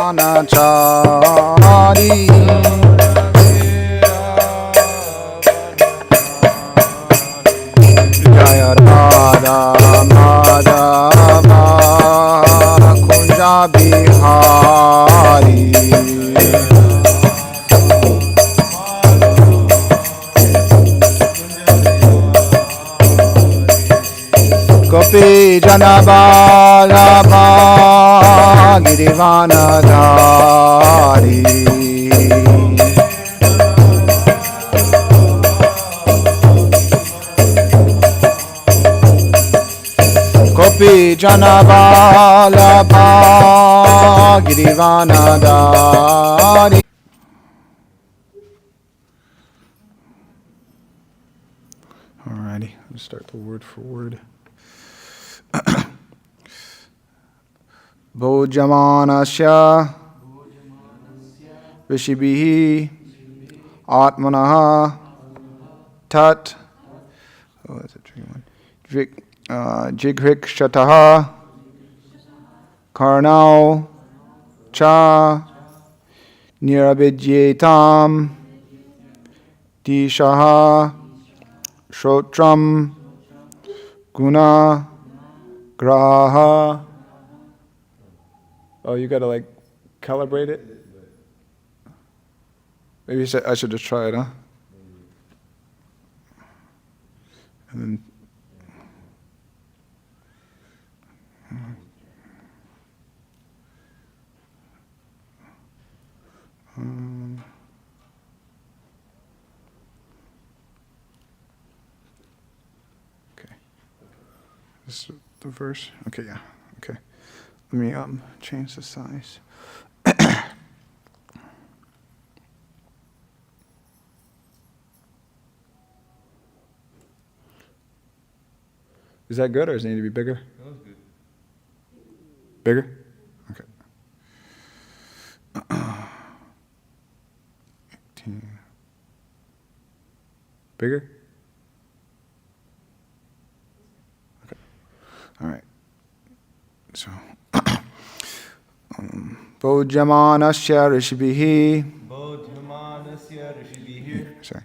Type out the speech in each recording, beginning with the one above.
Vanachari Jaya Radha Madhava Kunja Bihari Gopi Janabala Girivanadari Gopi Janabala Girivanadari. Alrighty, let's start the word for word. Bhojamanasya Rishibhihi Atmanaha Tat that's a tricky one. Jigrikshataha Karnau Cha Nirabhidyetam Dishaha Shrotram Guna Graha. Oh, you gotta like calibrate it? Maybe I should just try it, huh? And then okay. This is the verse. Okay, yeah. Okay. Let me change the size. Is that good, or does it need to be bigger? That was good. Bigger? Okay. 18. Bigger? Okay. All right. So, Bhojamanasya Rishibhihi. Bodhyamanasya Rishibhihi. Sorry.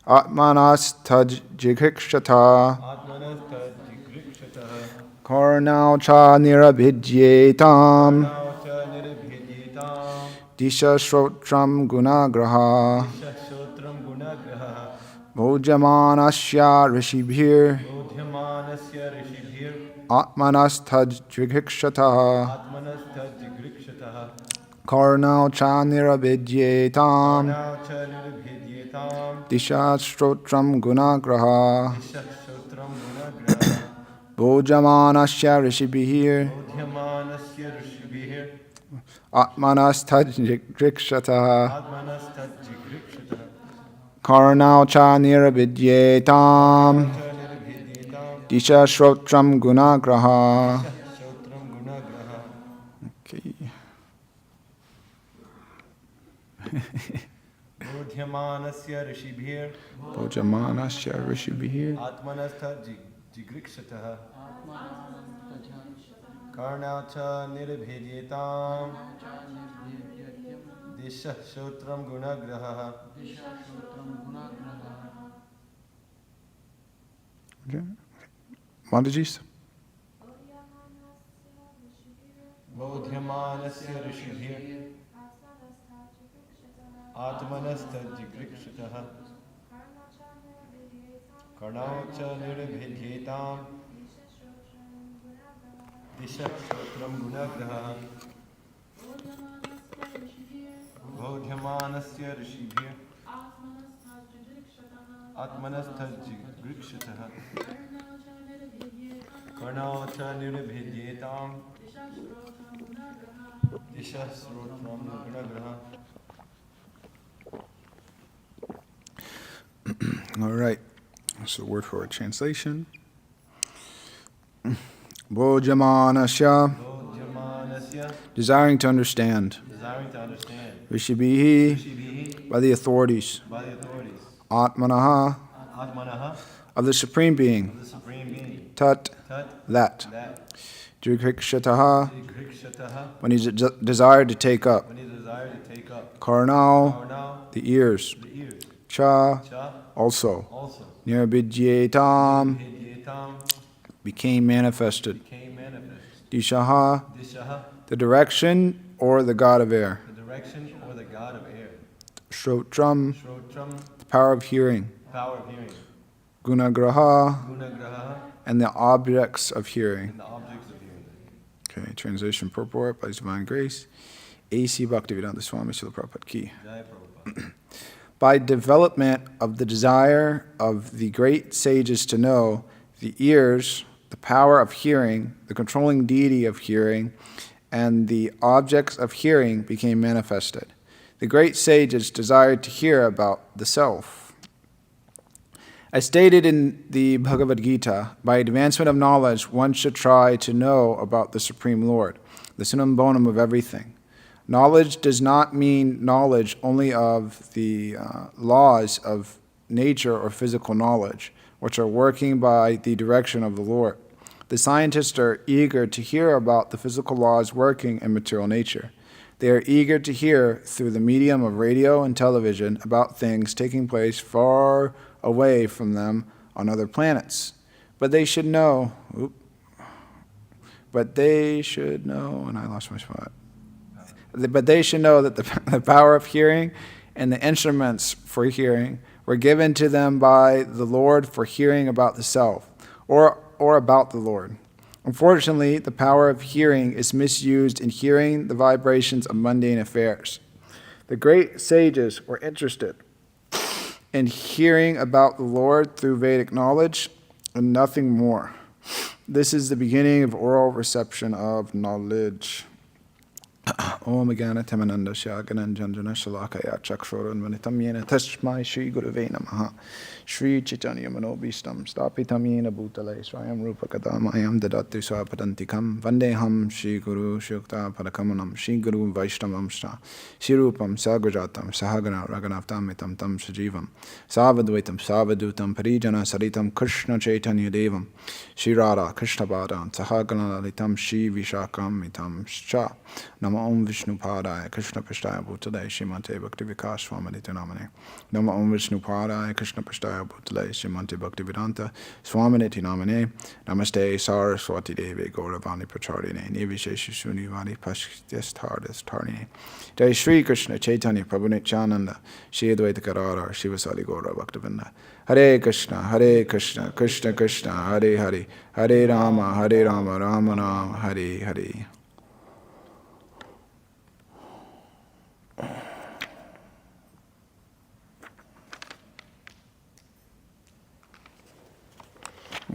Atmanastaj jigrikshata. Atmanastha jigrikshataha. Karnau cha nirabhidyetam. Karnau cha nirabhidyetam. Disha shrotram gunagraha. Disha shrotram gunagraha. Bhojamanasya rishibhir. Bodhyamanasya Rishibhir. Atmanastaj jigrikshataha. Atmanastha jigrikshataha. Karnau cha nirabhidyetam. Karnau cha nirabhidyetam. Disha shrotram gunagraha. Disha shrotram gunagraha. Bhojamanasya rishibhir. Bodhyamanasya Rishibhir. Atmanastaj jigrikshataha. Atmanastha jigrikshataha. Karnau cha nirabhidyetam. Disha shrotram gunagraha. Shrotram gunagraha. Okay. Bodhyamanasya Rishibhir. Bhojamanasya rishibhir. Atmanastha jigrikshataha. Karnau cha nirabhidyetam. Disha shrotram gunagraha. Okay. Mataji's. Bodhyamanasya Rishibhir. Atmanastha jigrikshataha. Karnau cha nirabhidyetam. Disha shrotram gunagraha. Bodhyamanasya Rishibhir. Atmanastha jigrikshataha. Karnau cha nirabhidyetam. Disha shrotram gunagraha. All right. So word for word translation. Bhojamanasya. Bodhyamanasya. Desiring to understand. Desiring to understand. Rishibhihi. Rishibhihi. By the authorities. By the authorities. Atmanaha. Atmanaha. Of the Supreme Being. Of the Supreme Being. Tat. Tat. That. That. Jigrikshataha, Jigrikshataha, when he desired to take up. when he desired to take up. Karnao, Karnao, the ears. the ears. Cha, Cha, also. also. Nirbidyetam, Hidyetam, became manifested. became manifest. Dishaha, Dishaha, the direction or the god of air. the direction or the god of air. Shrotram, Shrotram, the power of hearing. power of hearing. Gunagraha, Gunagraha, and the objects of hearing. and the objects of hearing. Okay, translation purport by His Divine Grace. A.C. Bhaktivedanta Swami Srila Prabhupada Ki. Jai Prabhupada. By development of the desire of the great sages to know, the ears, the power of hearing, the controlling deity of hearing, and the objects of hearing became manifested. The great sages desired to hear about the self. As stated in the Bhagavad Gita, by advancement of knowledge, one should try to know about the Supreme Lord, the summum bonum of everything. Knowledge does not mean knowledge only of the laws of nature or physical knowledge, which are working by the direction of the Lord. The scientists are eager to hear about the physical laws working in material nature. They are eager to hear through the medium of radio and television about things taking place far away from them on other planets. But they should know, and I lost my spot. But they should know that the power of hearing and the instruments for hearing were given to them by the Lord for hearing about the self, or about the Lord. Unfortunately, the power of hearing is misused in hearing the vibrations of mundane affairs. The great sages were interested in hearing about the Lord through Vedic knowledge and nothing more. This is the beginning of oral reception of knowledge. Om Gana Tamananda Shaganan Janjana Shalakaya Chakshoran Vanitam Yena Tashmai Shri Guruve Namaha Shri Chaitanya Manobishtam Stapitam Yena Bhutale Swayam Rupa Kadamayam Dadatu Swapadantikam Vandeham Shri Guru Shukta Padakamanam Shri Guru Vaishnavam Shra Shri Rupam Sagrajatam Sahagana Raganavtamitam Tam Sajivam Savadvaitam Savadutam Parijana Saritam Krishna Chaitanya Devam Shri Radha Krishna Padam Sahagana Lalitam Shri Vishakam Mitam Shcha Nama Om Vishnu Padaya Krishna Pashtaya Bhutale Shrimate Bhakti Vikas Swamadita Namane Nama Om Vishnu Padaya Krishna Pashtaya Bhutale Shrimate Bhakti Vedanta Swamaditi Namane Namaste Saraswati Devi Gauravani Pracharine Nivishesha Sunivani Pashtyasthardas Tarnine Jai Shri Krishna Chaitanya Prabhu Nityananda Shri Advaita Karara Shivasali Gaura Bhaktavinda Hare Krishna Krishna Krishna Hare Hare Hare Rama Rama Rama Hare Hare.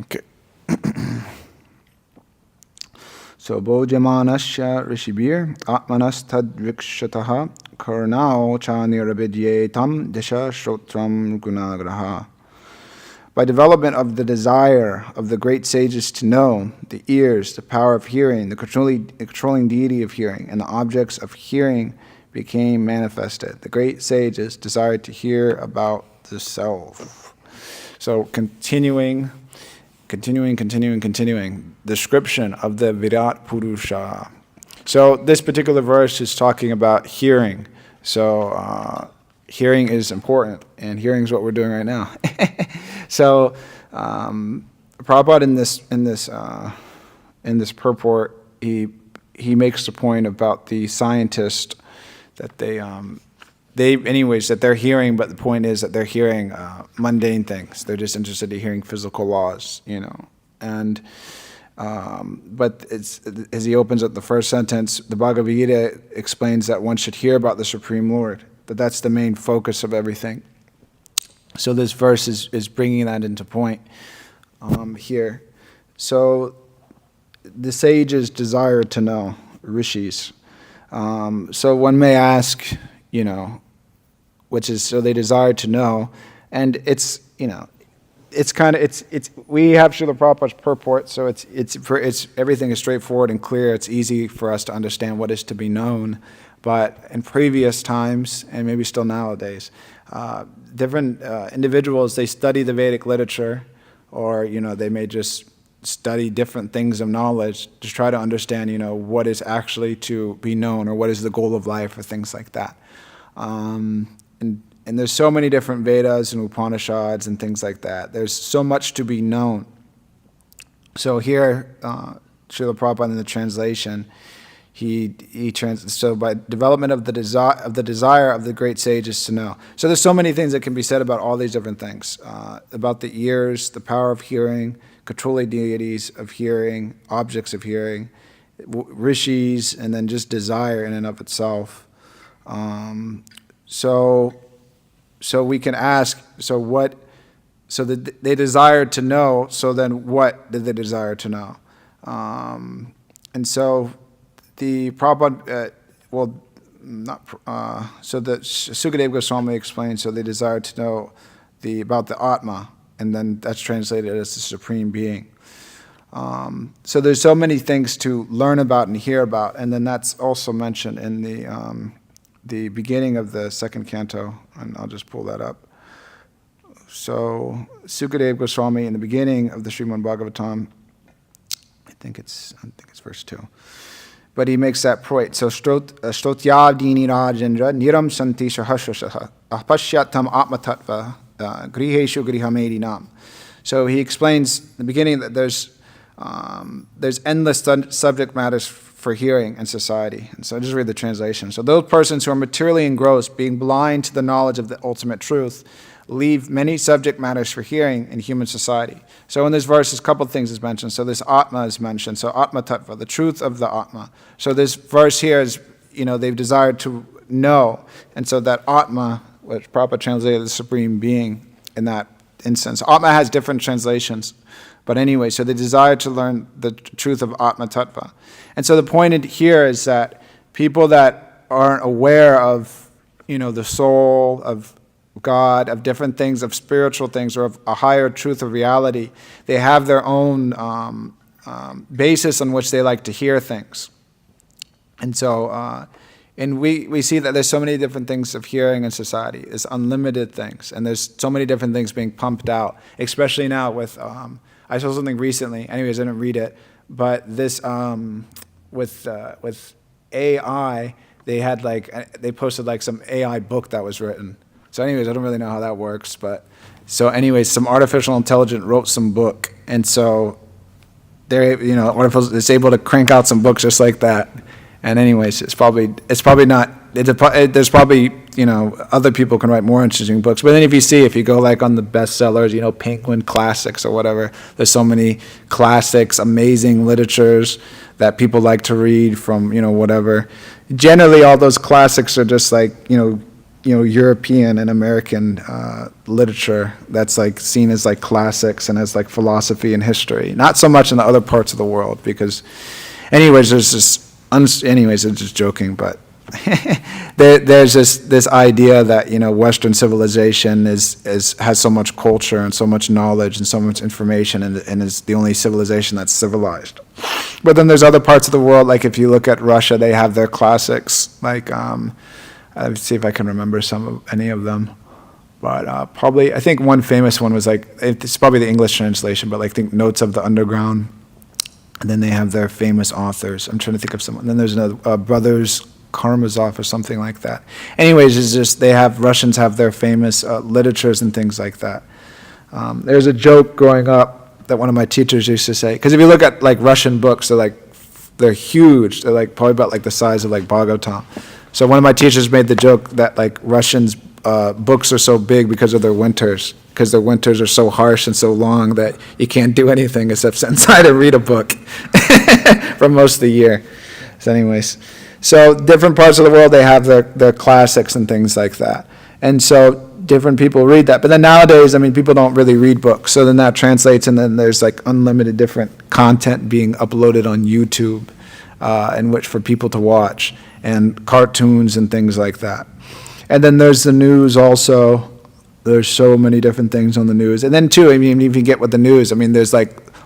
Okay. So, Bojamanasya Rishibir, Atmanas Tadvikshataha, Karnao Chanirabidyetam, Disha Shrotram Gunagraha. By development of the desire of the great sages to know, the ears, the power of hearing, the controlling deity of hearing, and the objects of hearing became manifested. The great sages desired to hear about the self. So, continuing. Description of the Virat Purusha. So this particular verse is talking about hearing. So hearing is important, and hearing is what we're doing right now. So Prabhupada in this purport, he makes the point about the scientist that that they're hearing, but the point is that they're hearing mundane things. They're just interested in hearing physical laws, And but as he opens up the first sentence, the Bhagavad Gita explains that one should hear about the Supreme Lord, that that's the main focus of everything. So this verse is bringing that into point here. So the sages desire to know, rishis. So one may ask, which is, so they desire to know, and it's we have Srila Prabhupada's purport, so it's everything is straightforward and clear. It's easy for us to understand what is to be known. But in previous times, and maybe still nowadays, different individuals, they study the Vedic literature, or they may just study different things of knowledge to try to understand, what is actually to be known or what is the goal of life or things like that. And there's so many different Vedas and Upanishads and things like that. There's so much to be known. So here, Srila Prabhupada in the translation, so by development of the desire of the great sages to know. So there's so many things that can be said about all these different things, about the ears, the power of hearing, controlling deities of hearing, objects of hearing, rishis, and then just desire in and of itself. So we can ask, so that they desired to know, so then what did they desire to know? And so the Prabhupada, so that Sukadeva Goswami explained, so they desired to know about the Atma, and then that's translated as the Supreme Being. So there's so many things to learn about and hear about, and then that's also mentioned in the beginning of the second canto, and I'll just pull that up. So Sukadeva Goswami in the beginning of the Srimad Bhagavatam, I think it's verse 2. But he makes that point. So Shrotyavdini Rajendra Niram Santi Sahasrasaha Apashyatam Atma Tattva Griheshu Grihamedinam. So he explains in the beginning that there's endless subject matters for hearing in society. And so I just read the translation. So those persons who are materially engrossed, being blind to the knowledge of the ultimate truth, leave many subject matters for hearing in human society. So in this verse, a couple of things is mentioned. So this Atma is mentioned. So Atma Tattva, the truth of the Atma. So this verse here is, they've desired to know. And so that Atma, which Prabhupada translated the Supreme Being in that instance. Atma has different translations. But anyway, so they desire to learn the truth of Atma Tattva. And so the point here is that people that aren't aware of, the soul, of God, of different things, of spiritual things, or of a higher truth of reality, they have their own basis on which they like to hear things. And so, and we see that there's so many different things of hearing in society. There's unlimited things, and there's so many different things being pumped out, especially now with, I saw something recently, anyways, I didn't read it, but this, with AI, they posted some AI book that was written. So anyways, I don't really know how that works, but so anyways, some artificial intelligence wrote some book, and so they're it's able to crank out some books just like that. And anyways, it's probably not. There's probably other people can write more interesting books. But then if you go on the bestsellers, Penguin Classics or whatever, there's so many classics, amazing literatures that people like to read from whatever. Generally, all those classics are just European and American literature that's seen as classics and as philosophy and history. Not so much in the other parts of the world because, anyways, there's this. Anyways, I'm just joking, but there's this idea that Western civilization has so much culture and so much knowledge and so much information and is the only civilization that's civilized. But then there's other parts of the world, if you look at Russia, they have their classics, let's see if I can remember any of them. But probably, I think one famous one was it's probably the English translation, but I think Notes of the Underground. And then they have their famous authors. I'm trying to think of someone. Then there's another, Brothers Karamazov or something like that. Anyways, it's just Russians have their famous literatures and things like that. There's a joke growing up that one of my teachers used to say, because if you look at Russian books, they're huge. They're probably about the size of Bhagavatam. So one of my teachers made the joke that Russians' books are so big because of their winters. Because their winters are so harsh and so long that you can't do anything except sit inside and read a book for most of the year. So anyways, so different parts of the world, they have their classics and things like that. And so different people read that. But then nowadays, people don't really read books. So then that translates, and then there's unlimited different content being uploaded on YouTube in which for people to watch, and cartoons and things like that. And then there's the news also. There's so many different things on the news. And then too, if you get with the news, there's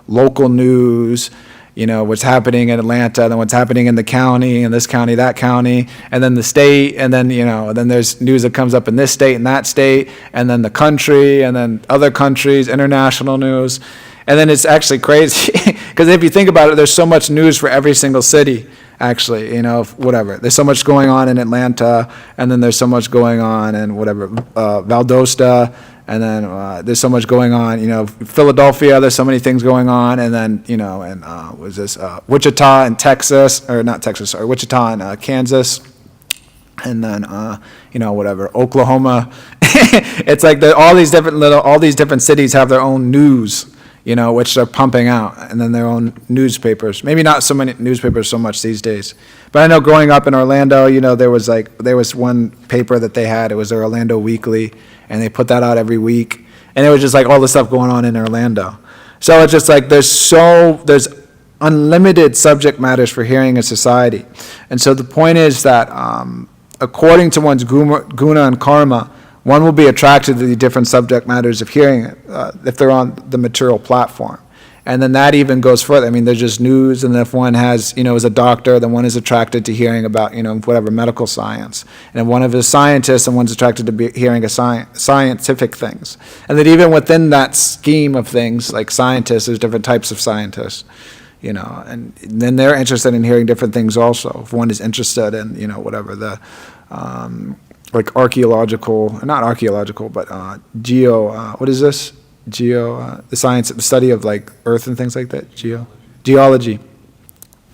local news, what's happening in Atlanta, and then what's happening in the county, and this county, that county, and then the state, and then, then there's news that comes up in this state and that state, and then the country, and then other countries, international news. And then it's actually crazy. Because if you think about it, there's so much news for every single city, actually, whatever. There's so much going on in Atlanta, and then there's so much going on in whatever, Valdosta, and then there's so much going on, Philadelphia, there's so many things going on, and then, Wichita and Texas, or not Texas, sorry, Wichita and Kansas, and then, whatever, Oklahoma. It's like all these different cities have their own news, which they're pumping out, and then their own newspapers. Maybe not so many newspapers so much these days. But I know growing up in Orlando, there was one paper that they had. It was their Orlando Weekly, and they put that out every week. And it was just like all the stuff going on in Orlando. So it's just like there's unlimited subject matters for hearing in society. And so the point is that according to one's guna and karma, one will be attracted to the different subject matters of hearing if they're on the material platform. And then that even goes further. I mean, there's just news, and if one has, is a doctor, then one is attracted to hearing about, whatever, medical science. And if one of is scientists, then one's attracted to hearing scientific things. And then even within that scheme of things, like scientists, there's different types of scientists, and then they're interested in hearing different things also. If one is interested in, whatever, the, like not archaeological, but what is this? The science, the study of like Earth and things like that. Geology.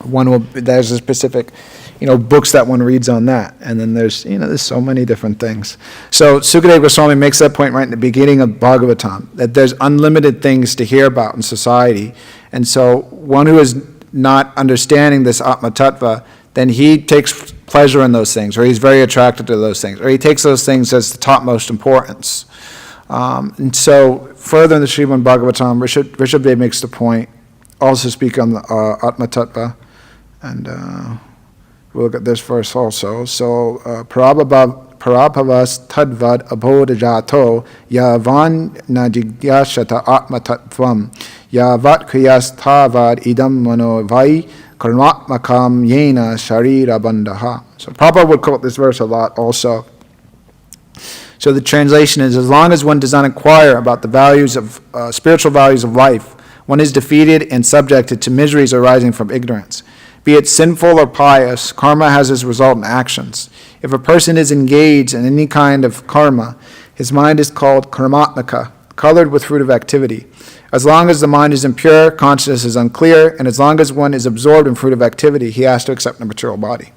There's a specific, books that one reads on that, and then there's so many different things. So Sukadeva Goswami makes that point right in the beginning of Bhagavatam, that there's unlimited things to hear about in society, and so one who is not understanding this Atma Tattva, then he takes pleasure in those things, or he's very attracted to those things, or he takes those things as the topmost importance. And so further in the Srimad Bhagavatam, Rishabdev makes the point, also speak on the Atma Tattva, and we'll look at this verse also. So, Parabhavas tadvad abhodajato yavan najigyashata Atma Tattvam yavat kriyas tavad idam mano vai karmatmakam yena sharira bandhaha. So Prabhupada would quote this verse a lot also. So the translation is, as long as one does not inquire about the values of spiritual values of life, one is defeated and subjected to miseries arising from ignorance. Be it sinful or pious, karma has its result in actions. If a person is engaged in any kind of karma, his mind is called karmatmaka, colored with fruit of activity. As long as the mind is impure, consciousness is unclear, and as long as one is absorbed in fruit of activity, he has to accept the material body.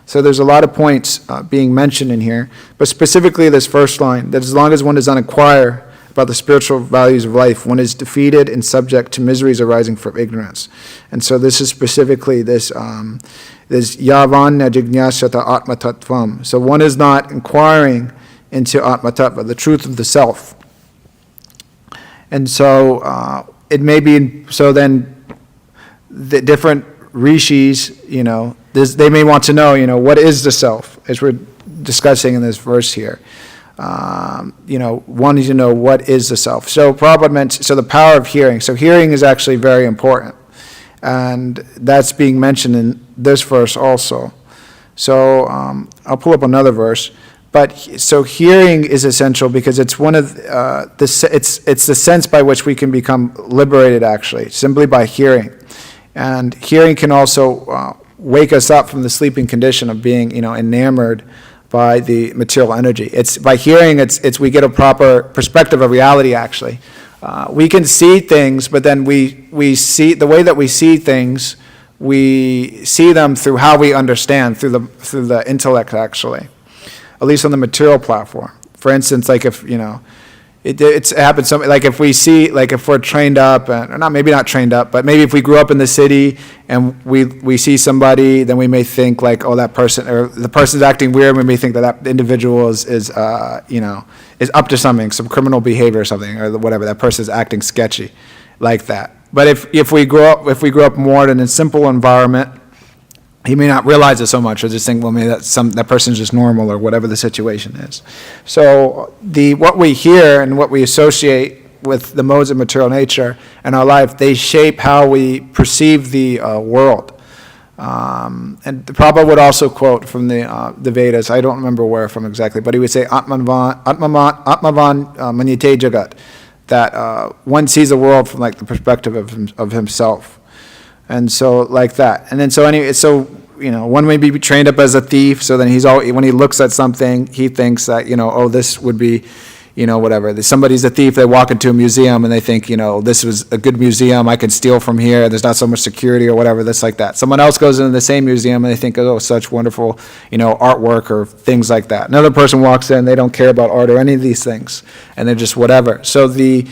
So there's a lot of points being mentioned in here, but specifically this first line, that as long as one does not inquire about the spiritual values of life, one is defeated and subject to miseries arising from ignorance. And so this is specifically this yavan jignasata atma tattvam. So one is not inquiring into atma tattva, the truth of the self. And so it may be, so then the different rishis, they may want to know, what is the self, as we're discussing in this verse here. Wanting to know what is the self. So Prabhupada mentioned, so the power of hearing. So hearing is actually very important. And that's being mentioned in this verse also. So I'll pull up another verse. But so hearing is essential because it's one of it's the sense by which we can become liberated, actually, simply by hearing. And hearing can also wake us up from the sleeping condition of being, enamored by the material energy. It's by hearing, we get a proper perspective of reality, actually. We can see things, but then we see, the way that we see things, we see them through how we understand, through the intellect, actually, at least on the material platform. For instance, like if, it happens, like if we see, like if we're trained up, or maybe not trained up, but maybe if we grew up in the city and we see somebody, then we may think like, oh, that person, or the person's acting weird, we may think that individual is up to something, some criminal behavior or something, or whatever, that person's acting sketchy, like that. But if we grew up more in a simple environment, he may not realize it so much, or just think, well, maybe that person's just normal, or whatever the situation is. So what we hear and what we associate with the modes of material nature in our life, they shape how we perceive the world. And the Prabhupada would also quote from the Vedas. I don't remember where from exactly, but he would say, Atmavan manyate jagat, that one sees the world from like the perspective of himself. And so like that. And then so anyway, so, one may be trained up as a thief, so then he's always, when he looks at something, he thinks that, oh, this would be, whatever. Somebody's a thief, they walk into a museum and they think, this was a good museum, I can steal from here, there's not so much security or whatever, that's like that. Someone else goes into the same museum and they think, oh, such wonderful, artwork or things like that. Another person walks in, they don't care about art or any of these things, and they're just whatever. So the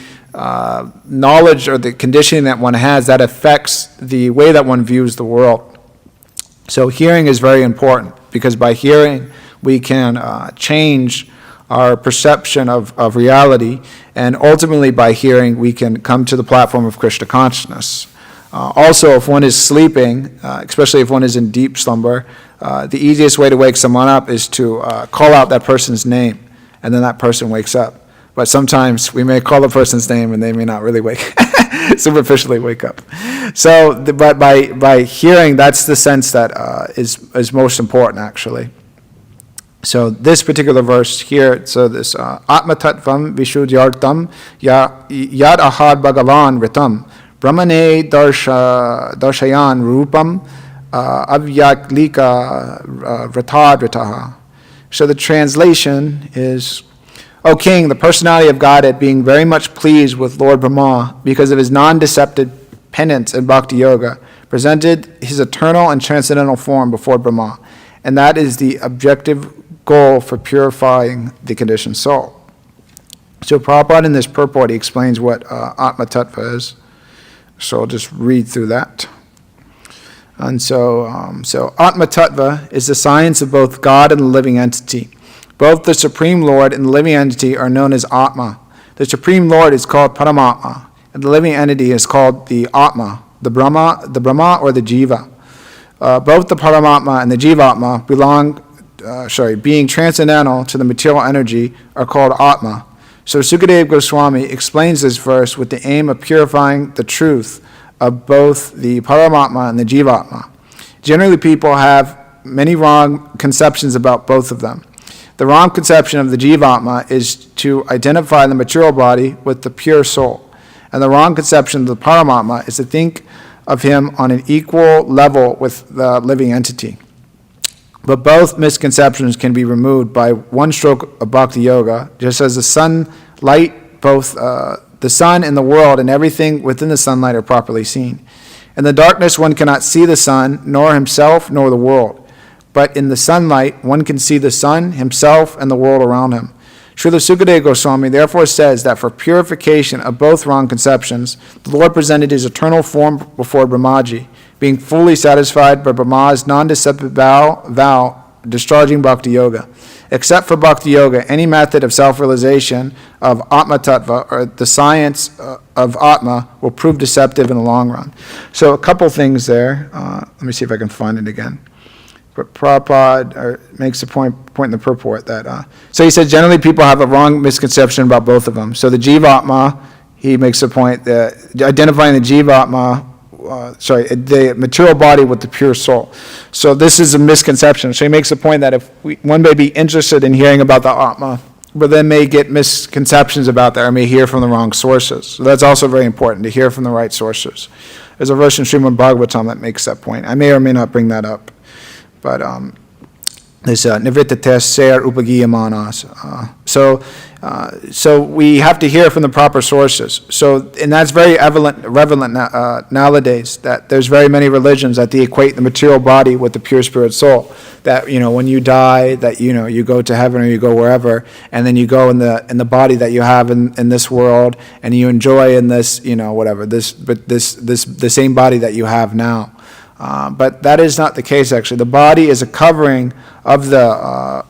knowledge or the conditioning that one has, that affects the way that one views the world. So hearing is very important, because by hearing, we can change our perception of reality, and ultimately by hearing, we can come to the platform of Krishna consciousness. Also, if one is sleeping, especially if one is in deep slumber, the easiest way to wake someone up is to call out that person's name, and then that person wakes up. But sometimes we may call the person's name and they may not really superficially wake up. So, but by hearing, that's the sense that is most important, actually. So this particular verse here, so this Atma Tattvam Vishuddhyartam Yad Ahad Bhagavan Ritam Brahmane Darshayan Rupam Avyaklika Ratadritaha. So the translation is, O King, the personality of Godhead, being very much pleased with Lord Brahma because of his non-deceptive penance in Bhakti Yoga, presented his eternal and transcendental form before Brahma, and that is the objective goal for purifying the conditioned soul. So Prabhupada in this purport, he explains what Atma Tattva is. So I'll just read through that. And so Atma Tattva is the science of both God and the living entity. Both the Supreme Lord and the living entity are known as Atma. The Supreme Lord is called Paramatma, and the living entity is called the Atma, the Brahma or the Jiva. Both the Paramatma and the Jivatma being transcendental to the material energy, are called Atma. So Sukadeva Goswami explains this verse with the aim of purifying the truth of both the Paramatma and the Jivatma. Generally, people have many wrong conceptions about both of them. The wrong conception of the Jivatma is to identify the material body with the pure soul. And the wrong conception of the Paramatma is to think of him on an equal level with the living entity. But both misconceptions can be removed by one stroke of Bhakti Yoga, just as the sunlight, both the sun and the world and everything within the sunlight are properly seen. In the darkness, one cannot see the sun, nor himself, nor the world. But in the sunlight, one can see the sun, himself, and the world around him. Srila Sukadeva Goswami therefore says that for purification of both wrong conceptions, the Lord presented his eternal form before Brahmaji, being fully satisfied by Brahma's non-deceptive vow, discharging Bhakti Yoga. Except for Bhakti Yoga, any method of self-realization of Atma Tattva, or the science of Atma, will prove deceptive in the long run. So a couple things there. Let me see if I can find it again. But Prabhupada makes a point in the purport that, so he said generally people have a wrong misconception about both of them. So the Jivatma, he makes a point that identifying the Jivatma, the material body with the pure soul. So this is a misconception. So he makes a point that if one may be interested in hearing about the Atma, but then may get misconceptions about that or may hear from the wrong sources. So that's also very important, to hear from the right sources. There's a verse in Srimad Bhagavatam that makes that point. I may or may not bring that up. But there's nivritta ser upagiyamanas. So we have to hear from the proper sources. So, and that's very relevant nowadays, that there's very many religions that they equate the material body with the pure spirit soul. That, when you die, that, you go to heaven or you go wherever, and then you go in the body that you have in this world, and you enjoy in this, the same body that you have now. But that is not the case, actually. The body is a covering of the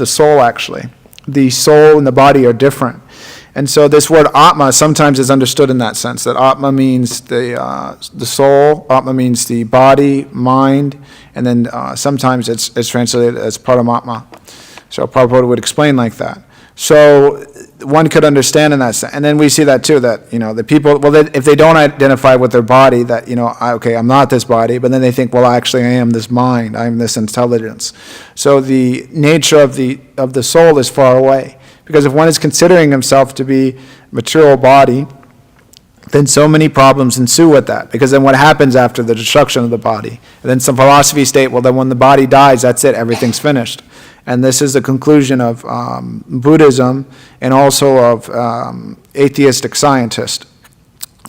soul, actually. The soul and the body are different. And so this word Atma sometimes is understood in that sense, that Atma means the soul, Atma means the body, mind, and then sometimes it's translated as Paramatma. So Prabhupada would explain like that. So one could understand in that sense. And then we see that too, that, the people, if they don't identify with their body, that, I'm not this body, but then they think, actually I am this mind, I am this intelligence. So the nature of the soul is far away. Because if one is considering himself to be material body, then so many problems ensue with that. Because then what happens after the destruction of the body? And then some philosophies state, well, then when the body dies, that's it, everything's finished. And this is the conclusion of Buddhism and also of atheistic scientists,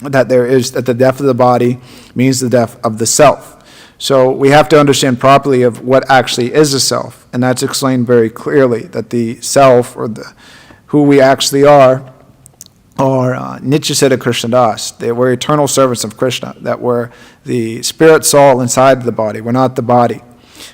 that the death of the body means the death of the self. So we have to understand properly of what actually is a self, and that's explained very clearly, that the self, or who we actually are Nityasiddha Krishna Das. We're eternal servants of Krishna, that we're the spirit soul inside the body. We're not the body.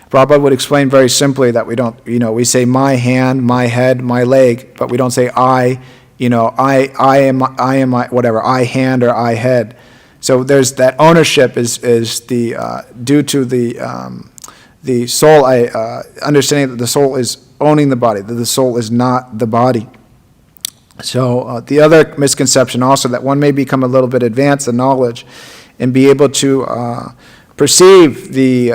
Prabhupada would explain very simply that we don't, we say my hand, my head, my leg, but we don't say I am my, whatever, I hand or I head. So there's that ownership is the due to the soul, understanding that the soul is owning the body, that the soul is not the body. So the other misconception also, that one may become a little bit advanced in knowledge and be able to perceive the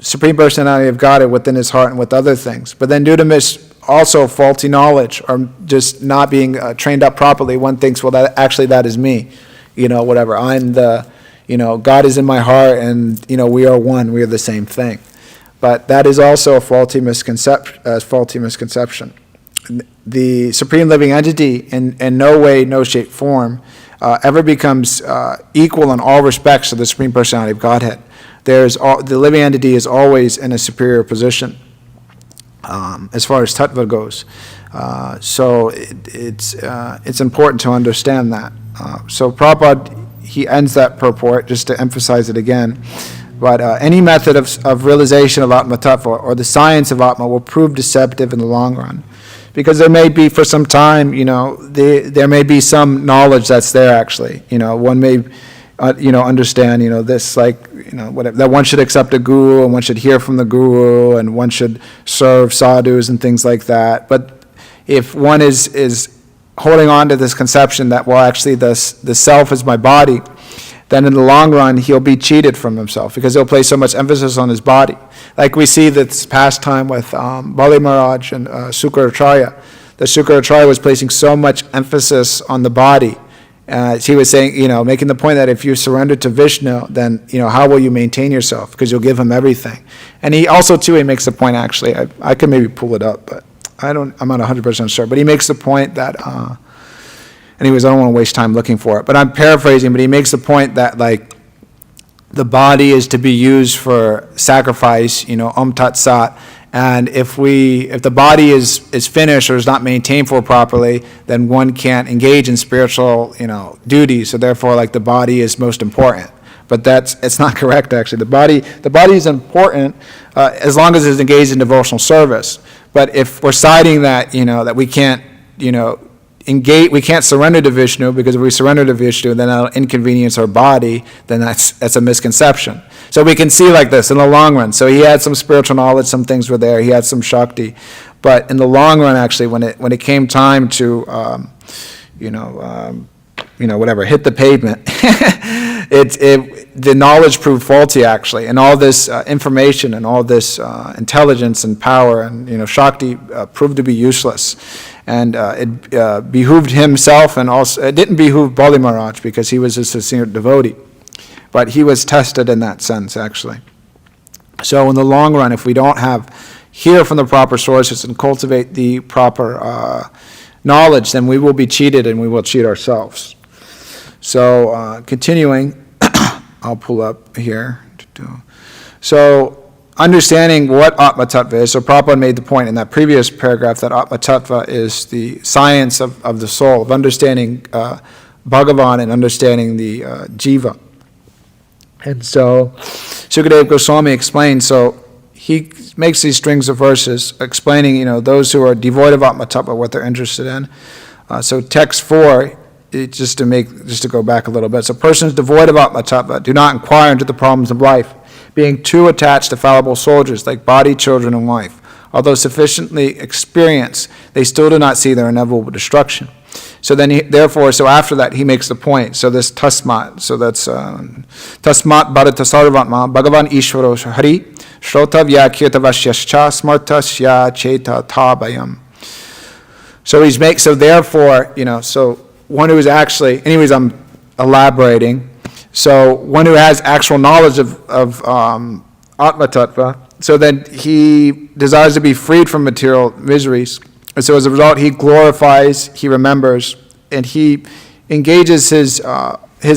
Supreme Personality of Godhead within his heart and with other things. But then due to also faulty knowledge, or just not being trained up properly, one thinks, well, that is me. Whatever, I'm the, God is in my heart, and, we are one, we are the same thing. But that is also a faulty misconception. The Supreme Living Entity in no way, no shape, form ever becomes equal in all respects to the Supreme Personality of Godhead. The living entity is always in a superior position as far as tattva goes. So it's important to understand that. So Prabhupada, he ends that purport, just to emphasize it again. But any method of realization of Atma Tattva, or the science of Atma, will prove deceptive in the long run. Because there may be, for some time, there may be some knowledge that's there actually. One may, understand, this, whatever, that one should accept a guru, and one should hear from the guru, and one should serve sadhus and things like that. But if one is holding on to this conception that, well, actually the self is my body, then in the long run, he'll be cheated from himself, because he'll place so much emphasis on his body. Like we see this past time with Bali Maharaj and Sukaracharya. The Sukaracharya was placing so much emphasis on the body. He was saying, making the point that if you surrender to Vishnu, then, how will you maintain yourself? Because you'll give him everything. And he also, too, he makes the point, actually, I could maybe pull it up, but I'm not 100% sure. But he makes the point that, anyways, I don't want to waste time looking for it, but I'm paraphrasing, but he makes the point that, the body is to be used for sacrifice, Om Tat Sat, and if the body is finished or is not maintained for properly, then one can't engage in spiritual, duties, so therefore, the body is most important. But it's not correct, actually. The body is important as long as it's engaged in devotional service. But if we're citing that, that we can't, we can't surrender to Vishnu, because if we surrender to Vishnu, then that'll inconvenience our body, then that's a misconception. So we can see like this in the long run. So he had some spiritual knowledge, some things were there, he had some Shakti. But in the long run, actually, when it came time to, hit the pavement, the knowledge proved faulty, actually, and all this information and all this intelligence and power and Shakti proved to be useless, and it behooved himself, and also it didn't behoove Bali Maharaj, because he was a sincere devotee, but he was tested in that sense, actually. So in the long run, if we don't hear from the proper sources and cultivate the proper knowledge, then we will be cheated, and we will cheat ourselves. So continuing, I'll pull up here. So understanding what Atma Tattva is, so Prabhupada made the point in that previous paragraph that Atma Tattva is the science of the soul, of understanding Bhagavan and understanding the Jiva. And so Sukadeva Goswami explains, so he makes these strings of verses explaining, those who are devoid of Atma Tattva, what they're interested in. So text 4, just to go back a little bit. So persons devoid of Atma Tattva do not inquire into the problems of life, being too attached to fallible soldiers like body, children, and wife. Although sufficiently experienced, they still do not see their inevitable destruction. So then, so after that, he makes the point. So this tasmat, so that's tasmat bharata sarvatma bhagavan ishvaro hari shrotavya kirtavasyascha smartasya cheta tabhayam. So so therefore, so one who is actually, anyways, I'm elaborating. So one who has actual knowledge of Atma Tattva, so then he desires to be freed from material miseries. And so as a result, he glorifies, he remembers, and he engages his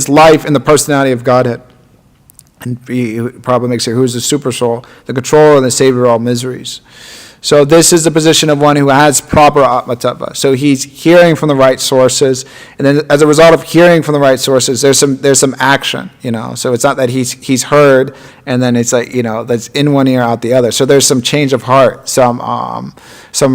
life in the personality of Godhead. And he probably makes it who is the super soul, the controller and the savior of all miseries. So this is the position of one who has proper Atma Tattva. So he's hearing from the right sources, and then as a result of hearing from the right sources, there's some action, So it's not that he's heard, and then it's like, that's in one ear, out the other. So there's some change of heart, some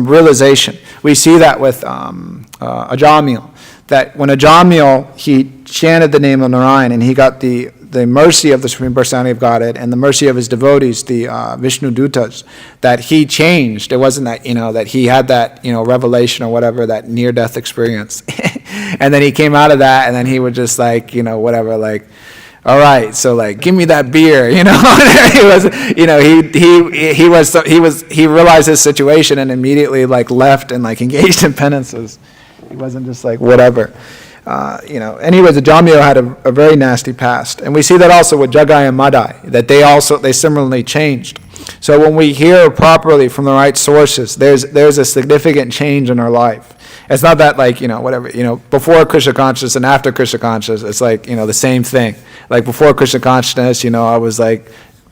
realization. We see that with Ajamil, that when Ajamil, he chanted the name of Narayan, and he got the mercy of the Supreme Personality of Godhead and the mercy of his devotees, the Vishnu Dutas, that he changed. It wasn't that, that he had that, revelation or whatever, that near-death experience. And then he came out of that, and then he would just whatever, all right, so give me that beer, he realized his situation and immediately left and engaged in penances. He wasn't just whatever. Anyways, the Jamio had a very nasty past. And we see that also with Jagai and Madai, that they similarly changed. So when we hear properly from the right sources, there's a significant change in our life. It's not that before Krishna consciousness and after Krishna consciousness, it's the same thing. Before Krishna consciousness, I was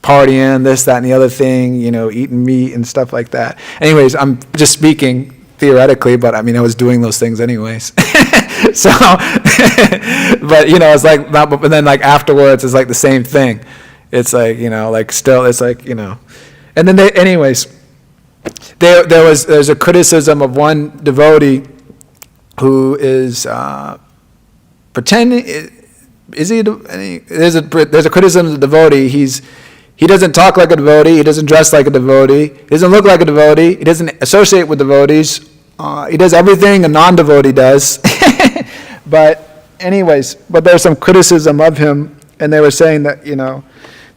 partying, this, that, and the other thing, eating meat and stuff like that. Anyways, I'm just speaking theoretically, but I was doing those things anyways. So, but it's but then afterwards, it's the same thing. It's still, it's and then there's a criticism of one devotee who is pretending. Is he? There's a criticism of the devotee. He doesn't talk like a devotee. He doesn't dress like a devotee. He doesn't look like a devotee. He doesn't associate with devotees. He does everything a non-devotee does. But there's some criticism of him, and they were saying that,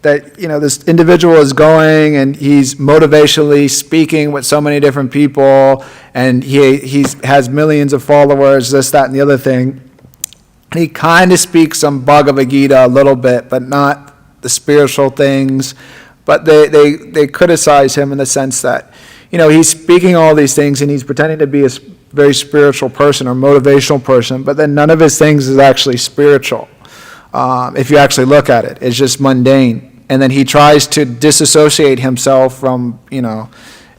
this individual is going and he's motivationally speaking with so many different people, and he has millions of followers, this, that, and the other thing. And he kind of speaks some Bhagavad Gita a little bit, but not the spiritual things. But they criticize him in the sense that, he's speaking all these things and he's pretending to be a very spiritual person or motivational person, but then none of his things is actually spiritual. If you actually look at it, it's just mundane. And then he tries to disassociate himself from, in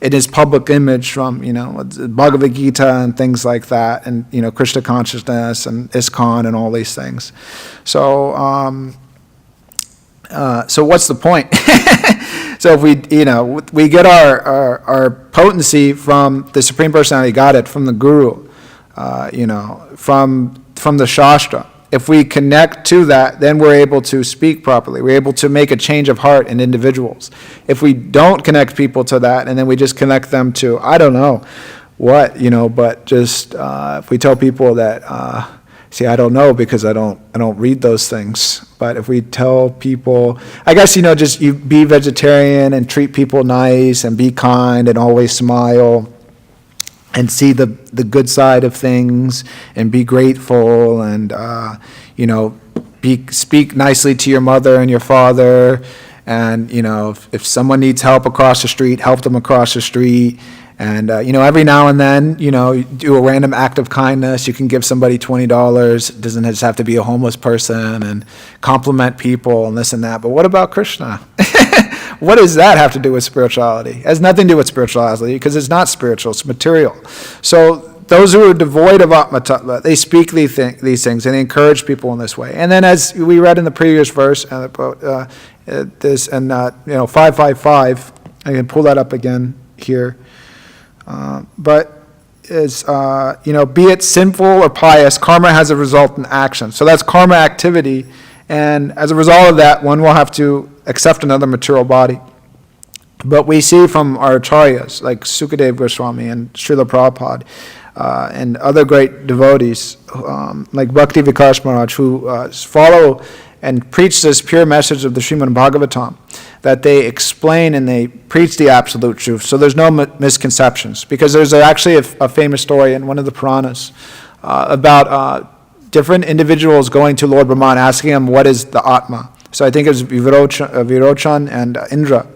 his public image from, Bhagavad Gita and things like that, and, Krishna consciousness and ISKCON and all these things. So what's the point? So if we get our potency from the Supreme Personality of Godhead, from the Guru, from the Shastra. If we connect to that, then we're able to speak properly. We're able to make a change of heart in individuals. If we don't connect people to that, and then we just connect them to, I don't know what, but just if we tell people that, see, I don't know because I don't read those things. But if we tell people, I guess, just you be vegetarian and treat people nice and be kind and always smile and see the good side of things and be grateful and, speak nicely to your mother and your father. And, if someone needs help across the street, help them across the street. And, every now and then, you do a random act of kindness. You can give somebody $20. It doesn't just have to be a homeless person, and compliment people and this and that. But what about Krishna? What does that have to do with spirituality? It has nothing to do with spirituality because it's not spiritual, it's material. So those who are devoid of Atma Tattva, they speak these things and they encourage people in this way. And then as we read in the previous verse, 555, I can pull that up again here. But is, be it sinful or pious, karma has a result in action. So that's karma activity, and as a result of that, one will have to accept another material body. But we see from our acharyas, like Sukadev Goswami and Srila Prabhupada, and other great devotees, like Bhakti Vikas Maharaj, who follow and preach this pure message of the Srimad Bhagavatam, that they explain and they preach the absolute truth. So there's no misconceptions. Because there's actually a famous story in one of the Puranas about different individuals going to Lord Brahman, asking him, what is the Atma? So I think it was Virochan and Indra.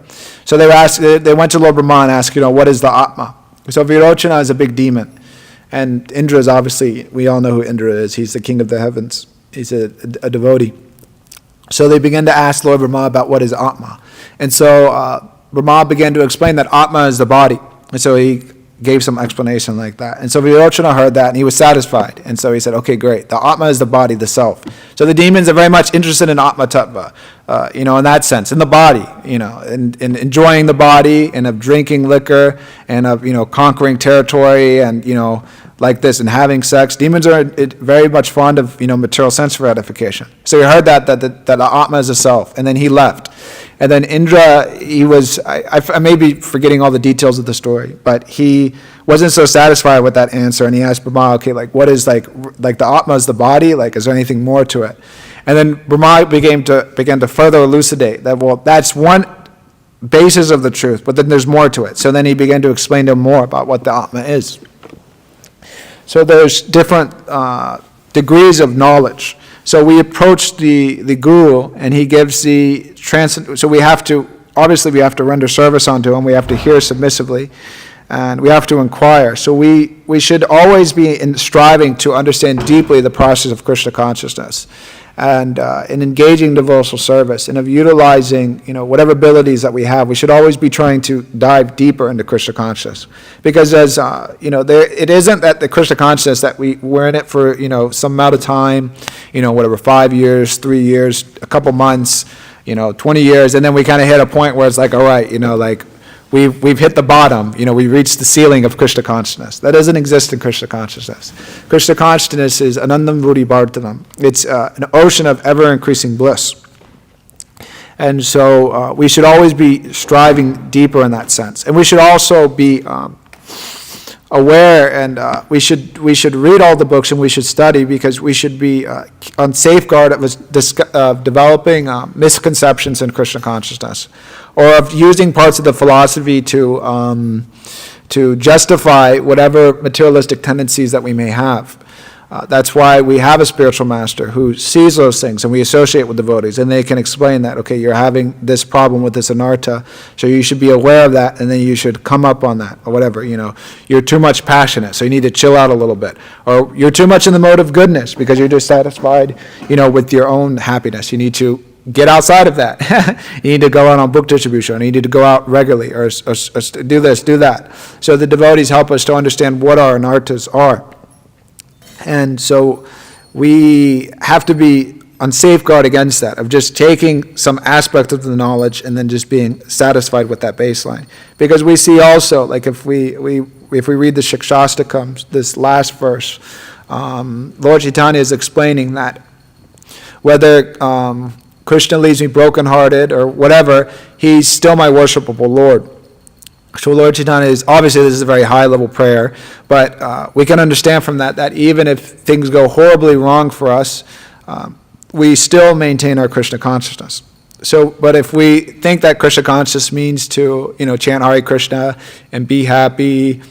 So they went to Lord Brahman and asked, what is the Atma? So Virochana is a big demon. And Indra is obviously, we all know who Indra is. He's the king of the heavens. He's a devotee. So they began to ask Lord Brahma about what is Atma. And so Brahma began to explain that Atma is the body. And so he gave some explanation like that. And so Virochana heard that and he was satisfied. And so he said, okay, great. The Atma is the body, the self. So the demons are very much interested in Atma Tattva, in that sense, in the body, in enjoying the body and of drinking liquor and of, conquering territory and, like this and having sex. Demons are very much fond of, material sense gratification. So he heard that the Atma is a self, and then he left. And then Indra, he was, I may be forgetting all the details of the story, but he wasn't so satisfied with that answer, and he asked Brahma, okay, what is the Atma is the body, is there anything more to it? And then Brahma began to further elucidate that, that's one basis of the truth, but then there's more to it. So then he began to explain to him more about what the Atma is. So there's different degrees of knowledge. So we approach the guru, and he gives the so we have to render service unto him. We have to hear submissively, and we have to inquire. So we should always be striving to understand deeply the process of Krishna consciousness, and in engaging devotional service and of utilizing, whatever abilities that we have. We should always be trying to dive deeper into Krishna consciousness, because as it isn't that the Krishna consciousness that we're in it for some amount of time, 5 years, 3 years, a couple months, 20 years, and then we kind of hit a point where it's like, all right, we've hit the bottom, we reached the ceiling of Krishna consciousness. That doesn't exist in Krishna consciousness. Krishna consciousness is anandam vudi bhartanam. It's an ocean of ever-increasing bliss. And so we should always be striving deeper in that sense. And we should also be aware, and we should read all the books, and we should study, because we should be on safeguard of developing misconceptions in Krishna consciousness, or of using parts of the philosophy to justify whatever materialistic tendencies that we may have. That's why we have a spiritual master who sees those things, and we associate with devotees, and they can explain that, okay, you're having this problem with this anartha, so you should be aware of that, and then you should come up on that, or whatever, You're too much passionate, so you need to chill out a little bit. Or you're too much in the mode of goodness, because you're dissatisfied, with your own happiness. You need to get outside of that. You need to go out on book distribution. You need to go out regularly, or do this, do that. So the devotees help us to understand what our anarthas are. And so we have to be on safeguard against that, of just taking some aspect of the knowledge and then just being satisfied with that baseline. Because we see also, if we read the Shikshastakam, this last verse, Lord Chaitanya is explaining that whether Krishna leaves me brokenhearted or whatever, he's still my worshipable Lord. So Lord Chaitanya is, obviously this is a very high level prayer, but we can understand from that even if things go horribly wrong for us, we still maintain our Krishna consciousness. So, but if we think that Krishna consciousness means to, chant Hare Krishna and be happy,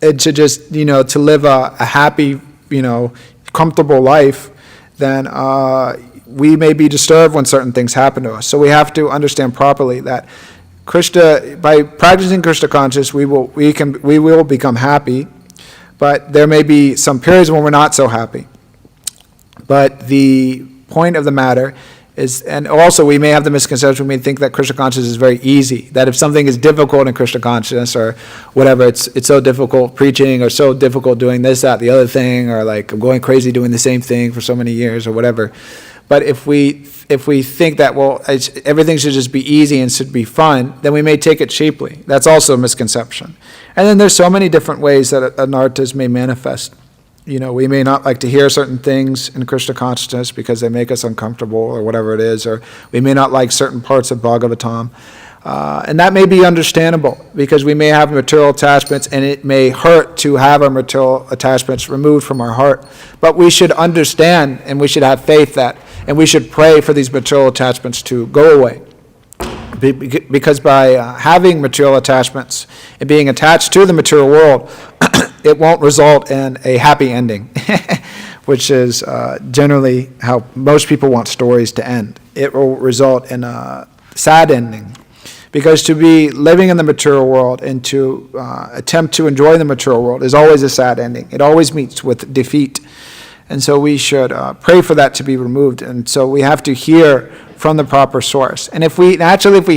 and to just, to live a happy, comfortable life, then we may be disturbed when certain things happen to us. So we have to understand properly that Krishna, by practicing Krishna consciousness, we will become happy, but there may be some periods when we're not so happy. But the point of the matter is, and also we may have the misconception, we may think that Krishna consciousness is very easy, that if something is difficult in Krishna consciousness or whatever, it's so difficult preaching or so difficult doing this, that, the other thing, or I'm going crazy doing the same thing for so many years or whatever. But if we think that, everything should just be easy and should be fun, then we may take it cheaply. That's also a misconception. And then there's so many different ways that anarthas may manifest. We may not like to hear certain things in Krishna consciousness because they make us uncomfortable or whatever it is, or we may not like certain parts of Bhagavatam. And that may be understandable because we may have material attachments, and it may hurt to have our material attachments removed from our heart. But we should understand, and we should have faith that, and we should pray for these material attachments to go away. Because by having material attachments and being attached to the material world, it won't result in a happy ending. which is generally how most people want stories to end. It will result in a sad ending. Because to be living in the material world and to attempt to enjoy the material world is always a sad ending. It always meets with defeat. And so we should pray for that to be removed. And so we have to hear from the proper source. And if we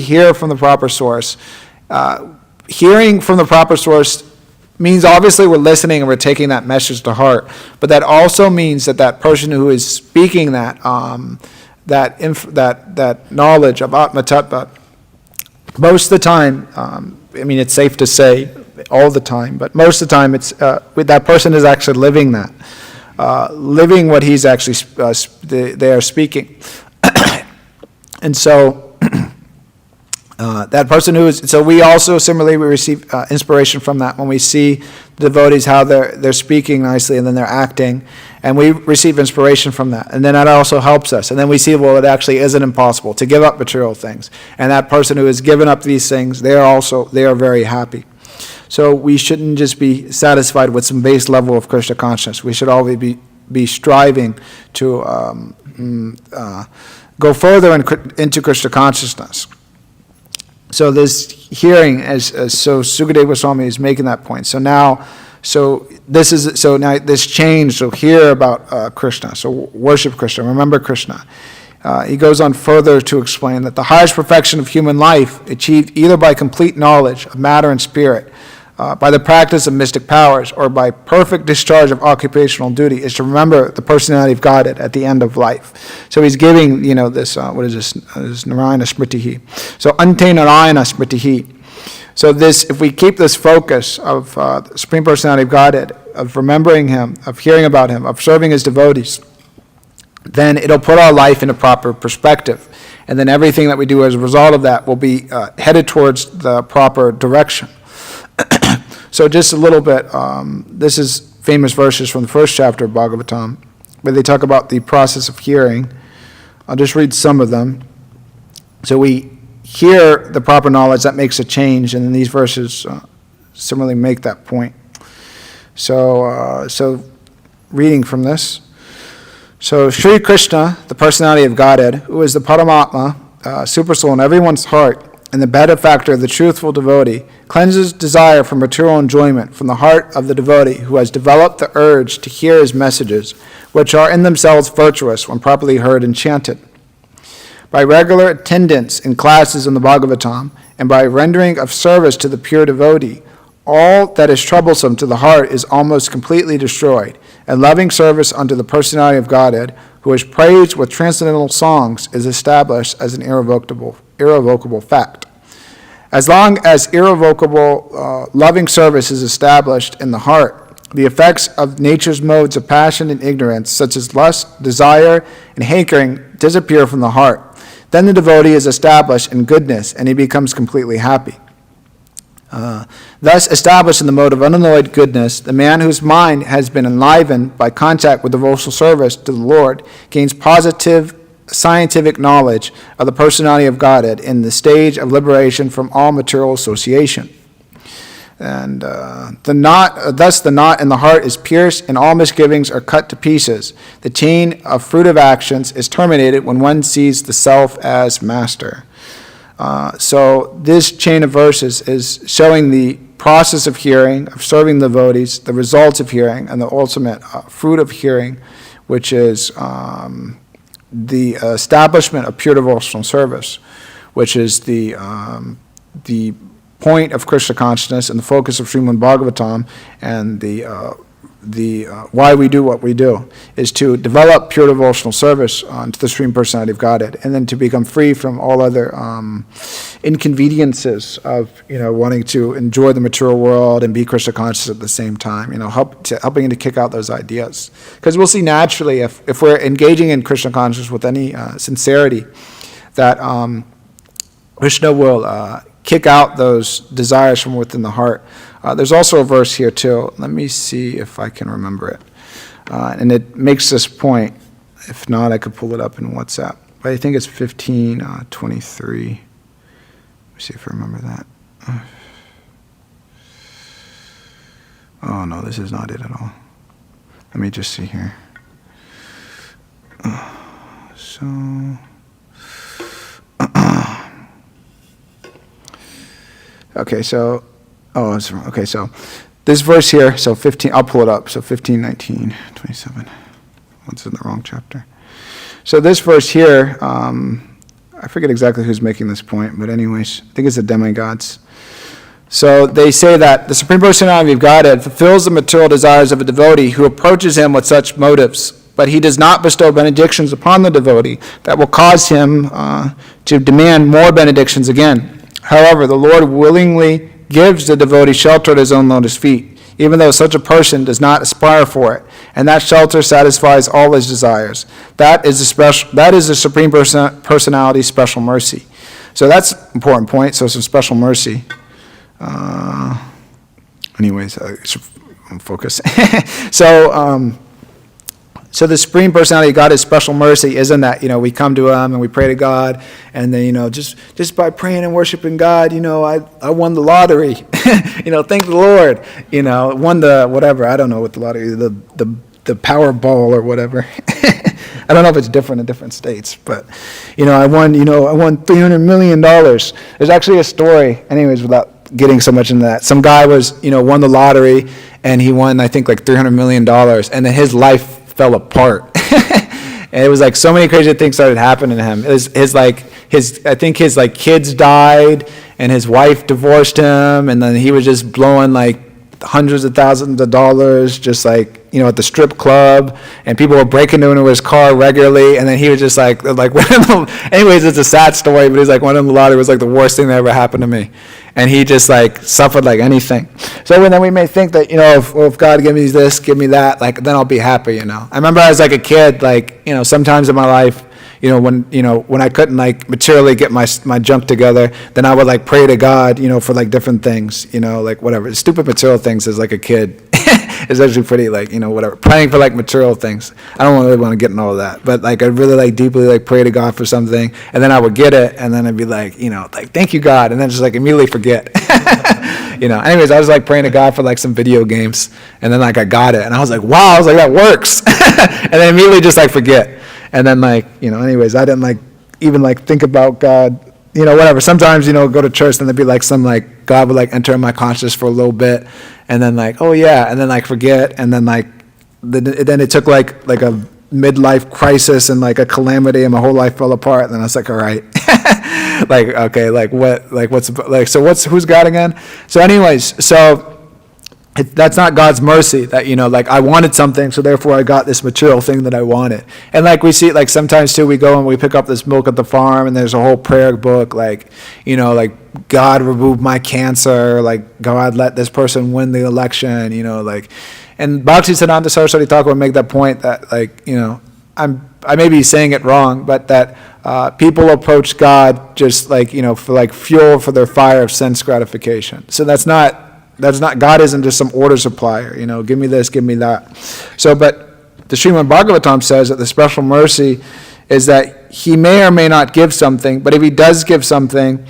hear from the proper source, hearing from the proper source means obviously we're listening and we're taking that message to heart. But that also means that that person who is speaking that knowledge of Atma Tattva, most of the time, it's safe to say all the time, but most of the time it's that person is actually living that. Living what he's actually they are speaking. And so that person so we also similarly we receive inspiration from that when we see the devotees how they're speaking nicely and then they're acting, and we receive inspiration from that, and then that also helps us, and then we see, well, it actually isn't impossible to give up material things, and that person who has given up these things, they are very happy. So we shouldn't just be satisfied with some base level of Krishna consciousness. We should always be striving to go further into Krishna consciousness. So this hearing, so Sukadeva Goswami is making that point. So now this change. So hear about Krishna. So worship Krishna. Remember Krishna. He goes on further to explain that the highest perfection of human life, achieved either by complete knowledge of matter and spirit, by the practice of mystic powers, or by perfect discharge of occupational duty, is to remember the personality of Godhead at the end of life. So he's giving, this, what is this? This Narayana Smritihi. So Ante Narayana Smritihi. So this, if we keep this focus of the Supreme Personality of Godhead, of remembering Him, of hearing about Him, of serving His devotees, then it'll put our life in a proper perspective. And then everything that we do as a result of that will be headed towards the proper direction. So just a little bit, this is famous verses from the first chapter of Bhagavatam, where they talk about the process of hearing. I'll just read some of them. So we hear the proper knowledge, that makes a change, and then these verses similarly make that point. So reading from this. So Sri Krishna, the personality of Godhead, who is the Paramatma, supersoul in everyone's heart, and the benefactor of the truthful devotee, cleanses desire for material enjoyment from the heart of the devotee who has developed the urge to hear his messages, which are in themselves virtuous when properly heard and chanted. By regular attendance in classes in the Bhagavatam, and by rendering of service to the pure devotee, all that is troublesome to the heart is almost completely destroyed, and loving service unto the personality of Godhead, who is praised with transcendental songs, is established as an irrevocable fact. As long as irrevocable loving service is established in the heart, the effects of nature's modes of passion and ignorance, such as lust, desire, and hankering, disappear from the heart. Then the devotee is established in goodness, and he becomes completely happy. Thus established in the mode of unalloyed goodness, the man whose mind has been enlivened by contact with devotional service to the Lord gains positive scientific knowledge of the personality of Godhead in the stage of liberation from all material association. And thus the knot in the heart is pierced, and all misgivings are cut to pieces. The chain of fruitive actions is terminated when one sees the self as master. So this chain of verses is showing the process of hearing, of serving the devotees, the results of hearing, and the ultimate fruit of hearing, which is the establishment of pure devotional service, which is the point of Krishna consciousness and the focus of Srimad Bhagavatam, and the why we do what we do is to develop pure devotional service to the Supreme Personality of Godhead, and then to become free from all other inconveniences of wanting to enjoy the material world and be Krishna conscious at the same time. Helping to kick out those ideas, because we'll see naturally if we're engaging in Krishna consciousness with any sincerity, that Krishna will kick out those desires from within the heart. There's also a verse here too. Let me see if I can remember it. And it makes this point. If not, I could pull it up in WhatsApp. But I think it's 15:23. Let me see if I remember that. Oh no, this is not it at all. Let me just see here. Okay, so, okay, so this verse here, so 15, I'll pull it up, so 15, 19, 27. One's in the wrong chapter. So this verse here, I forget exactly who's making this point, but anyways, I think it's the demigods. So they say that the supreme personality of Godhead fulfills the material desires of a devotee who approaches him with such motives, but he does not bestow benedictions upon the devotee that will cause him to demand more benedictions again. However, the Lord willingly gives the devotee shelter at his own lotus feet, even though such a person does not aspire for it, and that shelter satisfies all his desires. That is the Supreme Personality's special mercy. So that's an important point, so some special mercy. Anyways, I'm focused. So the Supreme Personality of God is special mercy, isn't that, we come to him and we pray to God, and then, just by praying and worshiping God, I won the lottery. Thank the Lord. Won the, whatever, I don't know what the lottery, the Powerball or whatever. I don't know if it's different in different states, but, I won $300 million. There's actually a story, anyways, without getting so much into that. Some guy won the lottery, and he won, I think, like $300 million, and then his life fell apart. And it was like so many crazy things started happening to him. I think his kids died, and his wife divorced him, and then he was just blowing like hundreds of thousands of dollars just at the strip club, and people were breaking into his car regularly, and then he was just anyways, it's a sad story, but he's like, winning the lottery was like the worst thing that ever happened to me. And he just suffered like anything. So then we may think that, if God give me this, give me that, then I'll be happy, I remember as a kid, sometimes in my life, when I couldn't materially get my junk together, then I would pray to God, for different things, whatever. Stupid material things as a kid. It's actually pretty whatever. Praying for material things. I don't really want to get into all of that. But I'd really deeply pray to God for something, and then I would get it, and then I'd be thank you, God, and then just immediately forget. Anyways, I was praying to God for some video games, and then I got it, and I was wow, that works. And then immediately just forget. And then anyways, I didn't even think about God, whatever. Sometimes, go to church, and there'd be some God would enter in my conscious for a little bit, and then oh yeah, and then forget, and then then it took a midlife crisis and a calamity, and my whole life fell apart, and then I was all right. Okay, who's God again? So anyways, that's not God's mercy that, I wanted something, so therefore I got this material thing that I wanted. And we see, sometimes too, we go and we pick up this milk at the farm, and there's a whole prayer book, God remove my cancer, God let this person win the election, and Bhaktisiddhanta Saraswati Thakur would make that point that, I may be saying it wrong, but that people approach God just for fuel for their fire of sense gratification. So that's not, God isn't just some order supplier, give me this, give me that. So, but the Srimad Bhagavatam says that the special mercy is that he may or may not give something, but if he does give something,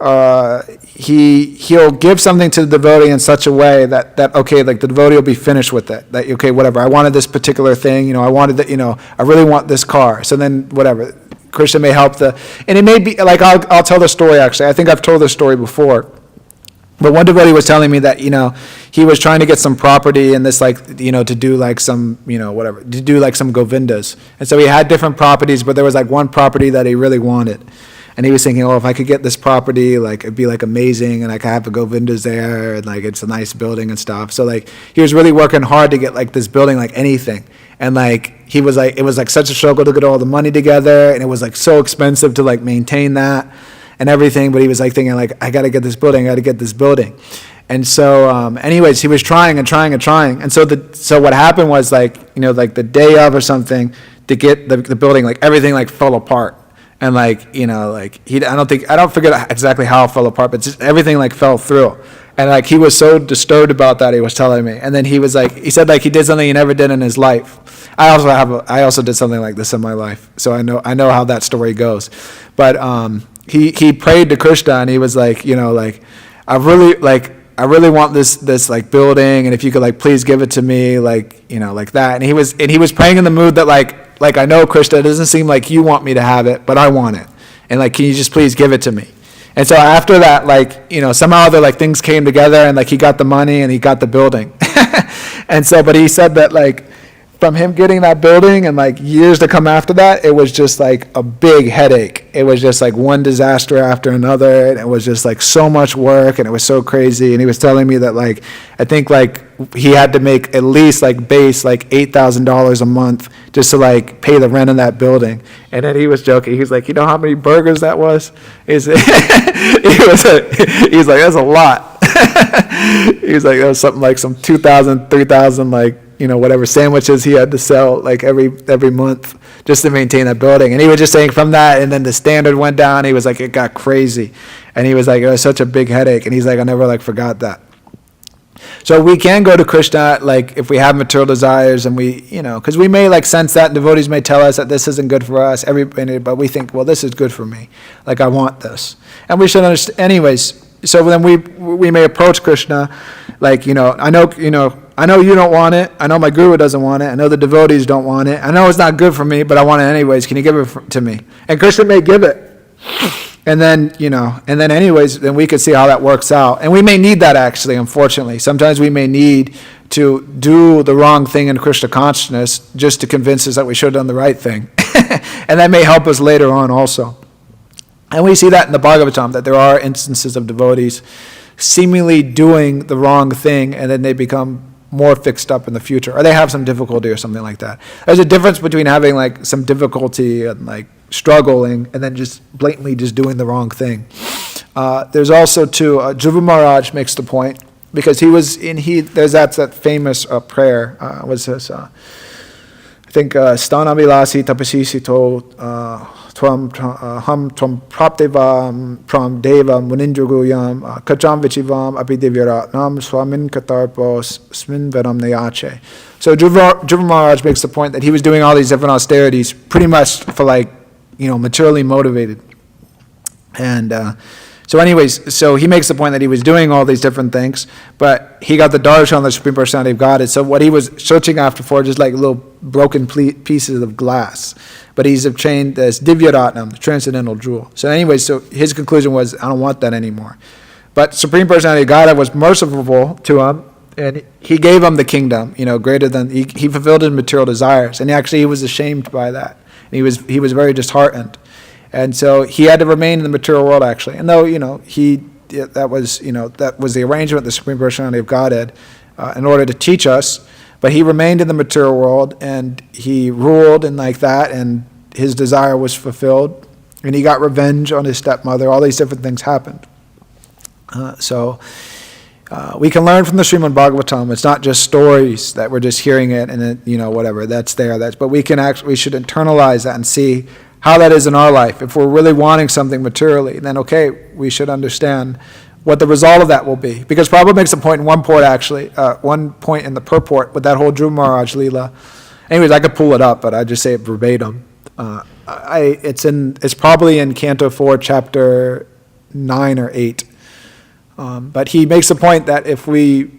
he'll give something to the devotee in such a way that okay, the devotee will be finished with it. That, okay, whatever, I wanted this particular thing, I wanted that, I really want this car. So then, whatever, Krishna may help and it may be, I'll tell the story actually. I think I've told this story before. But one devotee was telling me that, he was trying to get some property and this, to do some, whatever, to do some Govindas. And so he had different properties, but there was one property that he really wanted. And he was thinking, if I could get this property, it'd be amazing, and I could have the Govindas there, and it's a nice building and stuff. So he was really working hard to get this building, anything. And he was it was such a struggle to get all the money together, and it was so expensive to maintain that and everything, but he was thinking I got to get this building, And so anyways, he was trying and trying and trying. And so what happened was the day of or something, to get the building, everything fell apart. And I don't forget exactly how it fell apart, but just everything fell through. And he was so disturbed about that, he was telling me. And then he was he said he did something he never did in his life. I also did something like this in my life. So I know how that story goes. But he prayed to Krishna, and he was I really want this building, and if you could please give it to me, that. And he was praying in the mood that like I know, Krishna, it doesn't seem like you want me to have it, but I want it. And like, can you just please give it to me? And so after that, like, you know, somehow other like things came together and like he got the money and he got the building. And so, but he said that like from him getting that building and like years to come after that, it was just like a big headache. It was just like one disaster after another. And it was just like so much work and it was so crazy. And he was telling me that like, I think like he had to make at least like base like $8,000 a month just to like pay the rent of that building. And then he was joking. He's like, you know how many burgers that was? He's like, that's a lot. He was like, that was something like some 2,000, 3,000, like, you know, whatever sandwiches he had to sell like every month just to maintain that building. And he was just saying from that, and then the standard went down. He was like, it got crazy. And he was like, it was such a big headache. And he's like, I never like forgot that. So we can go to Krishna, like if we have material desires and we, you know, because we may like sense that, and devotees may tell us that this isn't good for us, but we think, well, this is good for me. Like I want this. And we should understand, anyways. So then we may approach Krishna, like, you know, I know you don't want it. I know my guru doesn't want it. I know the devotees don't want it. I know it's not good for me, but I want it anyways. Can you give it to me? And Krishna may give it. And then, you know, anyways, then we could see how that works out. And we may need that actually, unfortunately. Sometimes we may need to do the wrong thing in Krishna consciousness just to convince us that we should have done the right thing. And that may help us later on also. And we see that in the Bhagavatam, that there are instances of devotees seemingly doing the wrong thing, and then they become more fixed up in the future, or they have some difficulty or something like that. There's a difference between having like some difficulty and like struggling, and then just blatantly just doing the wrong thing. There's also too, Dhruva Maharaj makes the point, because there's that famous prayer, what's this? I think, Stana Vilasi Tapasisito, Tvam Praptevam Pram Devam Munindraguyam Kacham Vichivam Abhidivyaratnam Swamin Katarpos Smin Veram Neyache. So Dhruva Maharaj makes the point that he was doing all these different austerities pretty much for like, you know, materially motivated. And so anyways, so he makes the point that he was doing all these different things, but he got the darshan of the Supreme Personality of Godhead. So what he was searching after for just like little broken pieces of glass. But he's obtained this Divyaratnam, the transcendental jewel. So anyways, so his conclusion was, I don't want that anymore. But Supreme Personality of Godhead was merciful to him, and he gave him the kingdom, you know, greater than, he fulfilled his material desires. And actually he was ashamed by that. And he was very disheartened. And so he had to remain in the material world actually. And though, you know, that was the arrangement of the Supreme Personality of Godhead in order to teach us. But he remained in the material world, and he ruled and like that, and his desire was fulfilled, and he got revenge on his stepmother. All these different things happened. So we can learn from the Srimad Bhagavatam. It's not just stories that we're just hearing it and it, you know, whatever, that's there. But we should internalize that and see how that is in our life. If we're really wanting something materially, then okay, we should understand what the result of that will be. Because Prabhupada makes a point in one point in the purport with that whole Dhruva Maharaj Leela. Anyways, I could pull it up, but I just say it verbatim. It's probably in Canto 4, Chapter 9 or 8. But he makes the point that if we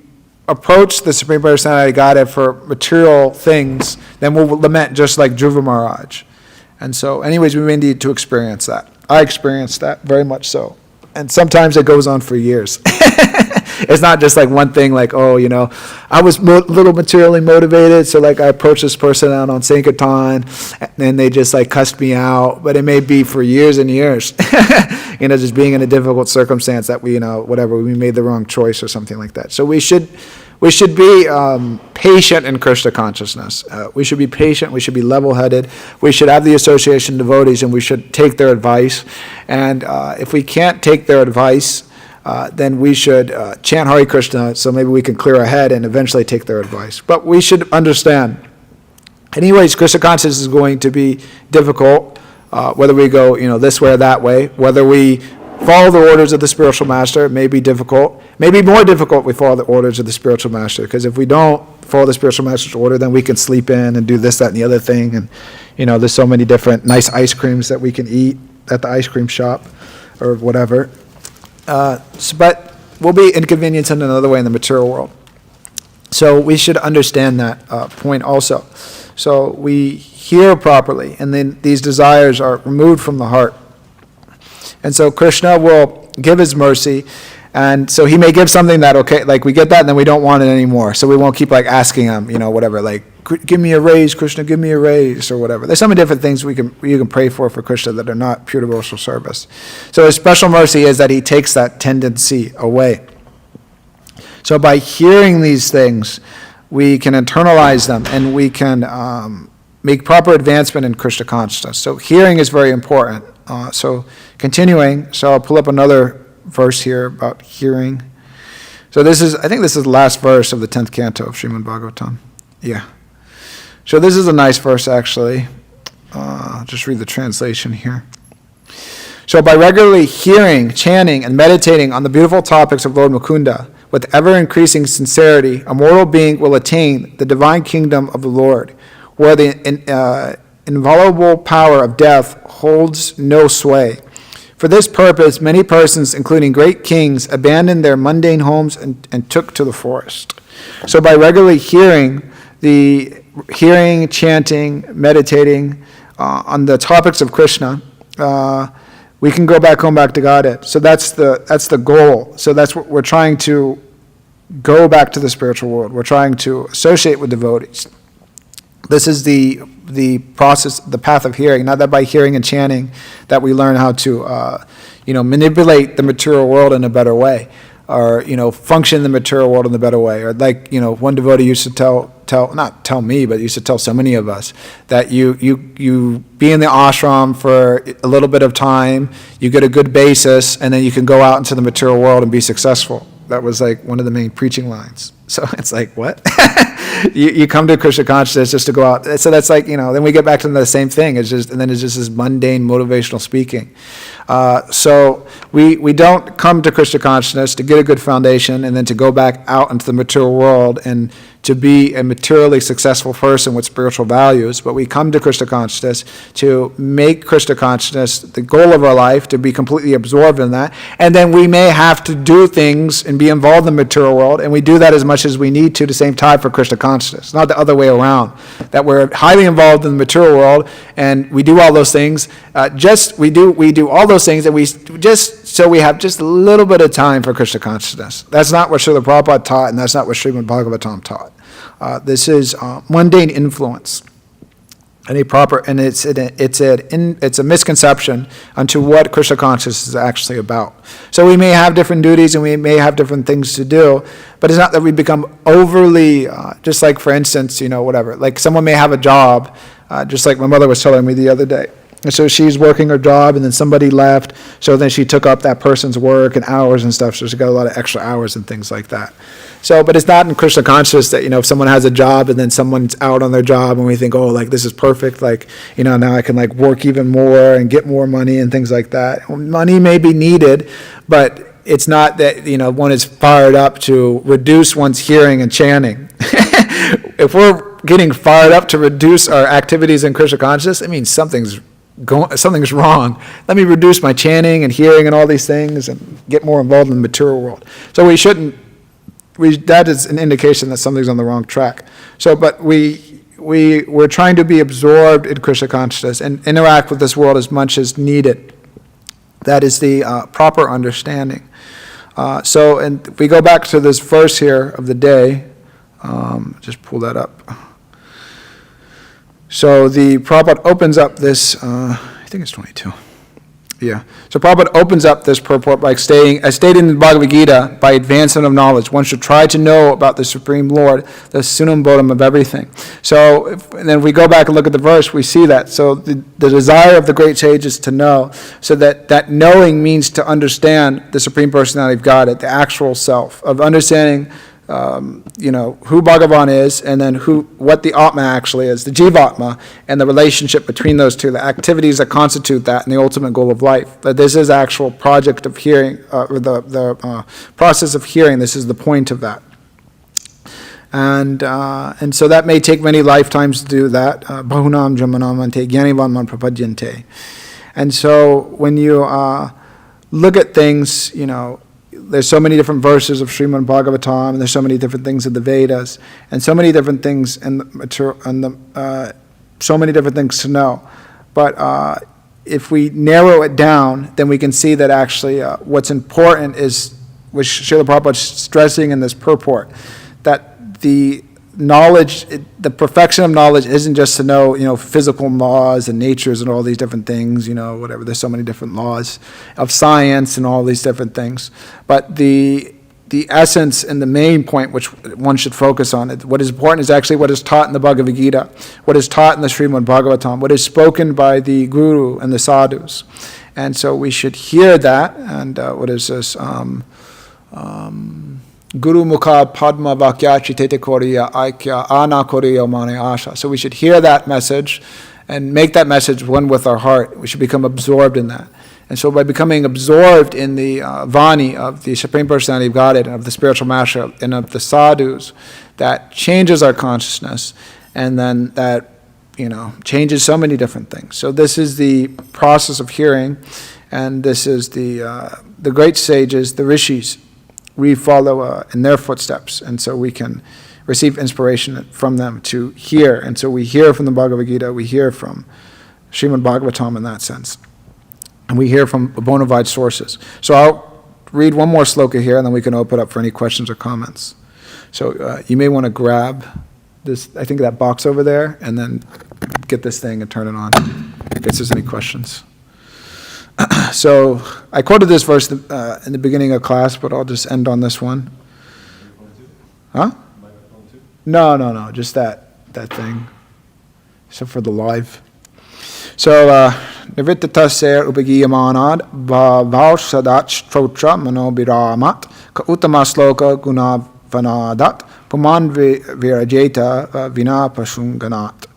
approach the Supreme Personality of Godhead for material things, then we'll lament just like Dhruva Maharaj. And so, anyways, we may need to experience that. I experienced that very much so. And sometimes it goes on for years. It's not just like one thing, like, oh, you know, I was a little materially motivated, so like I approached this person out on Sankirtan, and then they just like cussed me out. But it may be for years and years, you know, just being in a difficult circumstance that we, you know, whatever, we made the wrong choice or something like that. So we should be patient in Krishna consciousness. We should be patient. We should be level-headed. We should have the association of devotees, and we should take their advice. And if we can't take their advice, then we should chant Hare Krishna, so maybe we can clear our head and eventually take their advice. But we should understand. Anyways, Krishna consciousness is going to be difficult, whether we go, you know, this way or that way, whether we follow the orders of the spiritual master. It may be difficult. Maybe more difficult if we follow the orders of the spiritual master, because if we don't follow the spiritual master's order, then we can sleep in and do this, that, and the other thing. And, you know, there's so many different nice ice creams that we can eat at the ice cream shop or whatever. But we'll be inconvenienced in another way in the material world. So we should understand that point also. So we hear properly, and then these desires are removed from the heart. And so Krishna will give his mercy, and so he may give something that, okay, like we get that and then we don't want it anymore. So we won't keep like asking him, whatever, like, give me a raise, Krishna, give me a raise, or whatever. There's so many different things you can pray for Krishna that are not pure devotional service. So his special mercy is that he takes that tendency away. So by hearing these things, we can internalize them, and we can make proper advancement in Krishna consciousness. So hearing is very important. So continuing, so I'll pull up another verse here about hearing. So I think this is the last verse of the 10th canto of Srimad Bhagavatam. Yeah. So this is a nice verse, actually. Just read the translation here. So by regularly hearing, chanting, and meditating on the beautiful topics of Lord Mukunda, with ever-increasing sincerity, a mortal being will attain the divine kingdom of the Lord, where the inviolable power of death holds no sway. For this purpose, many persons, including great kings, abandoned their mundane homes and took to the forest. So by regularly hearing, chanting, meditating on the topics of Krishna, we can go back home, back to Godhead. So that's the goal. So that's what we're trying to go back to the spiritual world. We're trying to associate with devotees. This is the process, the path of hearing. Not that by hearing and chanting that we learn how to, manipulate the material world in a better way, or function in the material world in a better way. Or like one devotee used to not tell me, but used to tell so many of us that you be in the ashram for a little bit of time, you get a good basis, and then you can go out into the material world and be successful. That was like one of the main preaching lines. So it's like, what? you come to Krishna consciousness just to go out. So that's like, then we get back to the same thing. It's just this mundane motivational speaking. So we don't come to Krishna consciousness to get a good foundation and then to go back out into the material world and to be a materially successful person with spiritual values, but we come to Krishna consciousness to make Krishna consciousness the goal of our life, to be completely absorbed in that, and then we may have to do things and be involved in the material world, and we do that as much as we need to the same time for Krishna consciousness, not the other way around, that we're highly involved in the material world, and we do all those things, we do all those things, and we just, so we have just a little bit of time for Krishna consciousness. That's not what Srila Prabhupada taught, and that's not what Srimad Bhagavatam taught. This is mundane influence, and it's a misconception onto what Krishna consciousness is actually about. So we may have different duties and we may have different things to do, but it's not that we become overly, just like for instance, whatever. Like someone may have a job, just like my mother was telling me the other day. And so she's working her job, and then somebody left, so then she took up that person's work and hours and stuff, so she got a lot of extra hours and things like that. So, but it's not in Krishna consciousness that, if someone has a job and then someone's out on their job and we think, oh, like this is perfect, like, now I can like work even more and get more money and things like that. Money may be needed, but it's not that, one is fired up to reduce one's hearing and chanting. If we're getting fired up to reduce our activities in Krishna consciousness, it means something's wrong. Let me reduce my chanting and hearing and all these things and get more involved in the material world. So that is an indication that something's on the wrong track. So, but we're trying to be absorbed in Krishna consciousness and interact with this world as much as needed. That is the proper understanding. And if we go back to this verse here of the day, just pull that up. So the Prabhupada opens up this, I think it's 22. Yeah. So Prabhupada opens up this purport by stating, as stated in the Bhagavad Gita, by advancement of knowledge, one should try to know about the Supreme Lord, the sunam bodham of everything. So and then if we go back and look at the verse, we see that. So the desire of the great sage is to know, so that knowing means to understand the Supreme Personality of God, the actual self, of understanding who Bhagavan is, and then what the Atma actually is, the Jivatma, and the relationship between those two, the activities that constitute that, and the ultimate goal of life. That this is actual project of hearing, or the process of hearing. This is the point of that. And so that may take many lifetimes to do that. Bahunam jamanamante gyanivan prapadyante. And so when you look at things, there's so many different verses of Srimad Bhagavatam, and there's so many different things in the Vedas, and so many different things in the material, so many different things to know. But if we narrow it down, then we can see that actually what's important is, which Srila Prabhupada is stressing in this purport, that the knowledge, the perfection of knowledge isn't just to know, physical laws and natures and all these different things, whatever. There's so many different laws of science and all these different things. But the essence and the main point which one should focus on, what is important is actually what is taught in the Bhagavad Gita, what is taught in the Srimad Bhagavatam, what is spoken by the Guru and the Sadhus. And so we should hear that, and what is this? Guru Mukha Padma Vakya Chitete Koriya Aikya Ana Koriya Mane Asha. So we should hear that message and make that message one with our heart. We should become absorbed in that. And so by becoming absorbed in the Vani of the Supreme Personality of Godhead and of the spiritual master and of the sadhus, that changes our consciousness, and then that changes so many different things. So this is the process of hearing, and this is the great sages, the rishis. We follow in their footsteps, and so we can receive inspiration from them to hear. And so we hear from the Bhagavad Gita, we hear from Srimad Bhagavatam in that sense, and we hear from bona fide sources. So I'll read one more sloka here, and then we can open up for any questions or comments. So you may want to grab this, I think that box over there, and then get this thing and turn it on in case there's any questions. So I quoted this verse in the beginning of class, but I'll just end on this one. Huh? No, just that thing. So for the live. So, Nivrittatasya upagiyamanad bhavsadach trotra manobiramat ka uttamasloka gunavanadat puman virajeta vina pasunganat.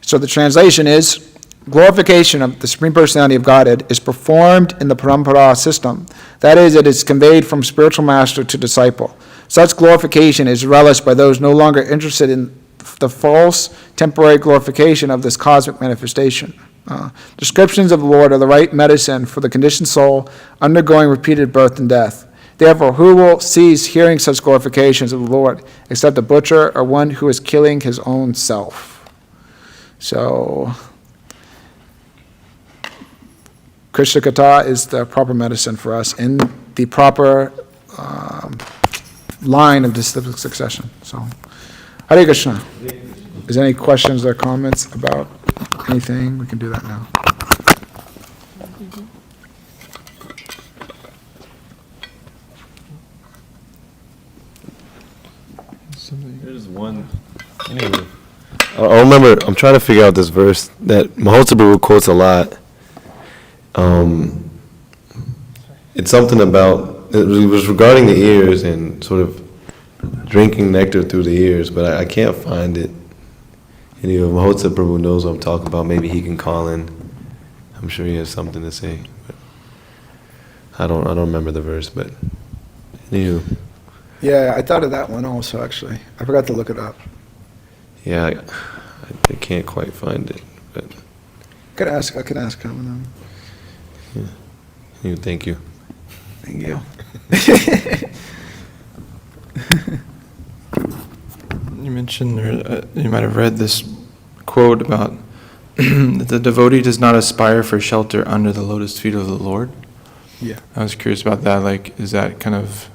So the translation is, glorification of the Supreme Personality of Godhead is performed in the parampara system. That is, it is conveyed from spiritual master to disciple. Such glorification is relished by those no longer interested in the false, temporary glorification of this cosmic manifestation. Descriptions of the Lord are the right medicine for the conditioned soul undergoing repeated birth and death. Therefore, who will cease hearing such glorifications of the Lord except a butcher or one who is killing his own self? So Krishna Katha is the proper medicine for us in the proper line of disciplic succession. So, Hare Krishna. Is there any questions or comments about anything? We can do that now. There's one. Anyway, I remember. I'm trying to figure out this verse that Mahotsa Prabhu quotes a lot. It's something about, it was regarding the ears and sort of drinking nectar through the ears, but I can't find it. And if Mahotsa Prabhu knows what I'm talking about, maybe he can call in. I'm sure he has something to say. But I don't remember the verse, but anywho. Yeah, I thought of that one also, actually. I forgot to look it up. Yeah, I can't quite find it, but. I could ask him. Yeah. Thank you. Thank you. You mentioned, or you might have read this quote about that the devotee does not aspire for shelter under the lotus feet of the Lord. Yeah. I was curious about that. Like, is that kind of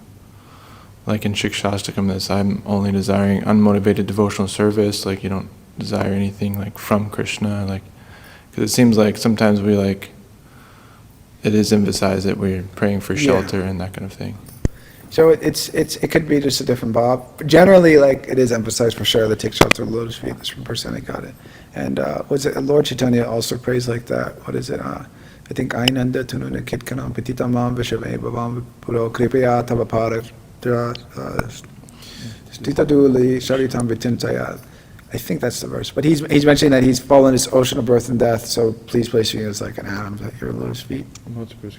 like in Shikshastakam, this I'm only desiring unmotivated devotional service? Like, you don't desire anything like from Krishna, like, because it seems like sometimes we like. It is emphasized that we're praying for shelter and that kind of thing. So it could be just a different Bob. But generally, like, it is emphasized for sure that take shelter of the lotus feet. This person got it. And was it Lord Chaitanya also prays like that? What is it? I think Ainanda Tununa Kitkanam Petitamam Vishave Babam Puro Kripaya Tavapara Stitaduli Sharitam Vitintaya. I think that's the verse. But he's mentioning that he's fallen in this ocean of birth and death, so please place me as like an atom at your lotus feet.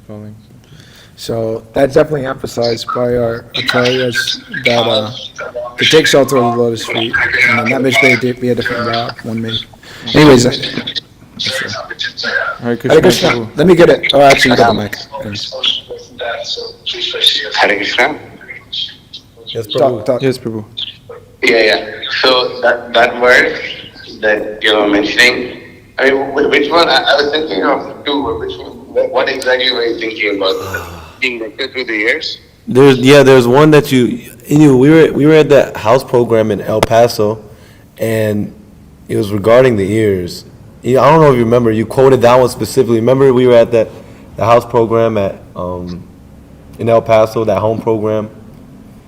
Calling. So that's definitely emphasized by our acharyas that to take shelter of the lotus feet, and then that may be a different route. One may. Anyways, Hare Hare Krishna. Let me get it. Oh, actually, you got the mic. Hare Krishna. Yes, Talk. Yes, Prabhu. Yeah. So that word that you're mentioning, I mean, which one? I was thinking of two. Which one? What exactly were you thinking about? Being nectar through the years? There's one that we were at that house program in El Paso, and it was regarding the ears. I don't know if you remember. You quoted that one specifically. Remember we were at the house program at in El Paso, that home program.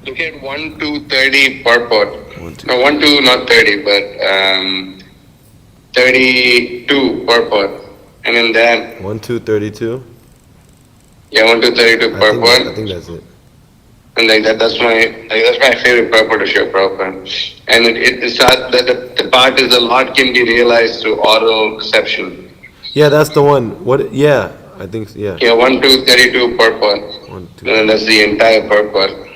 Look at 1 to 30 purport. 1, 2. No, 1 to not 30, but 32 purport. And in that, 1, 2, 32. 1 to 32 I purport. think that's it. And that's my favorite purport of Shiva Prabhupada. And it's that the part is a lot can be realized through oral perception. Yeah, that's the one. What? Yeah, I think so, yeah. 1 to 32 purport. 1, 2. And then that's the entire purport.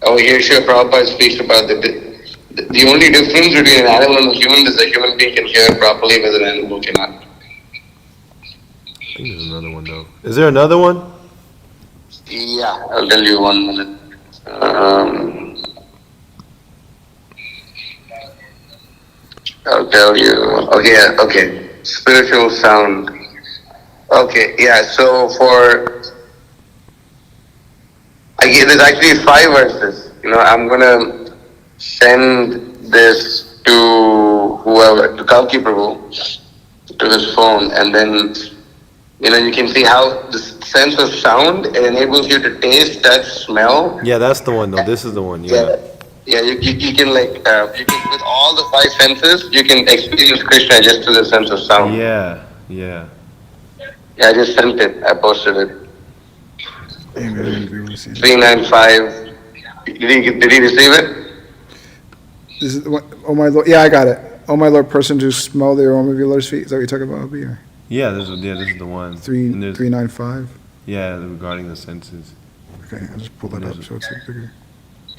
Over here, Shiva Prabhupada speaks about the only difference between an animal and a human is a human being can hear properly, whereas an animal cannot. I think there's another one though. Is there another one? Yeah, I'll tell you 1 minute. I'll tell you. Okay. Spiritual sound. Okay, yeah. So there's actually 5 verses. I'm gonna send this to whoever, to Kalki Prabhu, to his phone, and then you can see how the sense of sound, it enables you to taste, touch, smell. Yeah, that's the one though. This is the one. Yeah. Yeah. You can with all the 5 senses, you can experience Krishna just through the sense of sound. Yeah. Yeah, I just sent it. I posted it. 395. Did he receive it? This is oh my Lord. Yeah, I got it. Oh my Lord, person to smell the aroma of your Lord's feet. Is that what you're talking about, Obi? Or This is the one. 395. Yeah, regarding the senses. Okay, I'll just pull that up so it's bigger.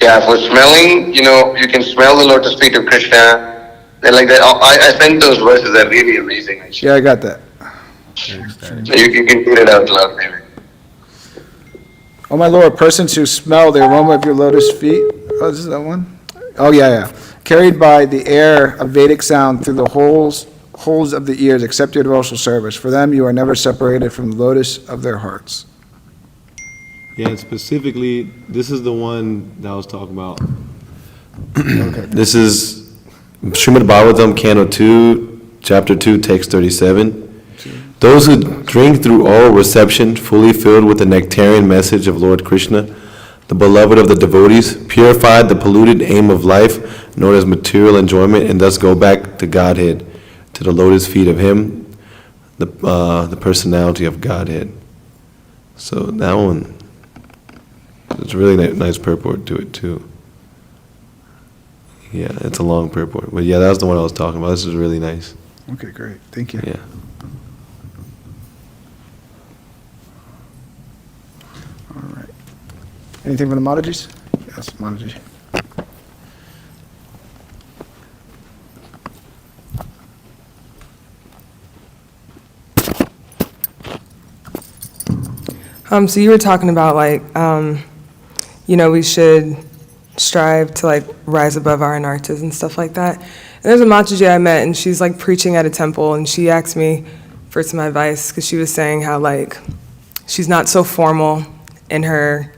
Yeah, for smelling, you can smell the lotus feet of Krishna. And like that, I sent those verses. They're really amazing. Actually. Yeah, I got that. So you can read it out loud, maybe. Oh my Lord, persons who smell the aroma of your lotus feet. Oh, this is that one? Oh, yeah. Carried by the air of Vedic sound through the holes of the ears, accept your devotional service. For them, you are never separated from the lotus of their hearts. Yeah, and specifically, this is the one that I was talking about. Okay. This is Srimad Bhagavatam, Canto 2, Chapter 2, Text 37. Those who drink through oral reception, fully filled with the nectarian message of Lord Krishna, the beloved of the devotees, purified the polluted aim of life, known as material enjoyment, and thus go back to Godhead, to the lotus feet of Him, the personality of Godhead. So that one, it's a really nice purport to it too. Yeah, it's a long purport, but yeah, that was the one I was talking about. This is really nice. Okay, great. Thank you. Yeah. All right. Anything from the Madhajis? Yes, Madhaji. So you were talking about we should strive to rise above our anarthas and stuff like that. And there's a Mataji I met, and she's preaching at a temple, and she asked me for some advice because she was saying how she's not so formal in her,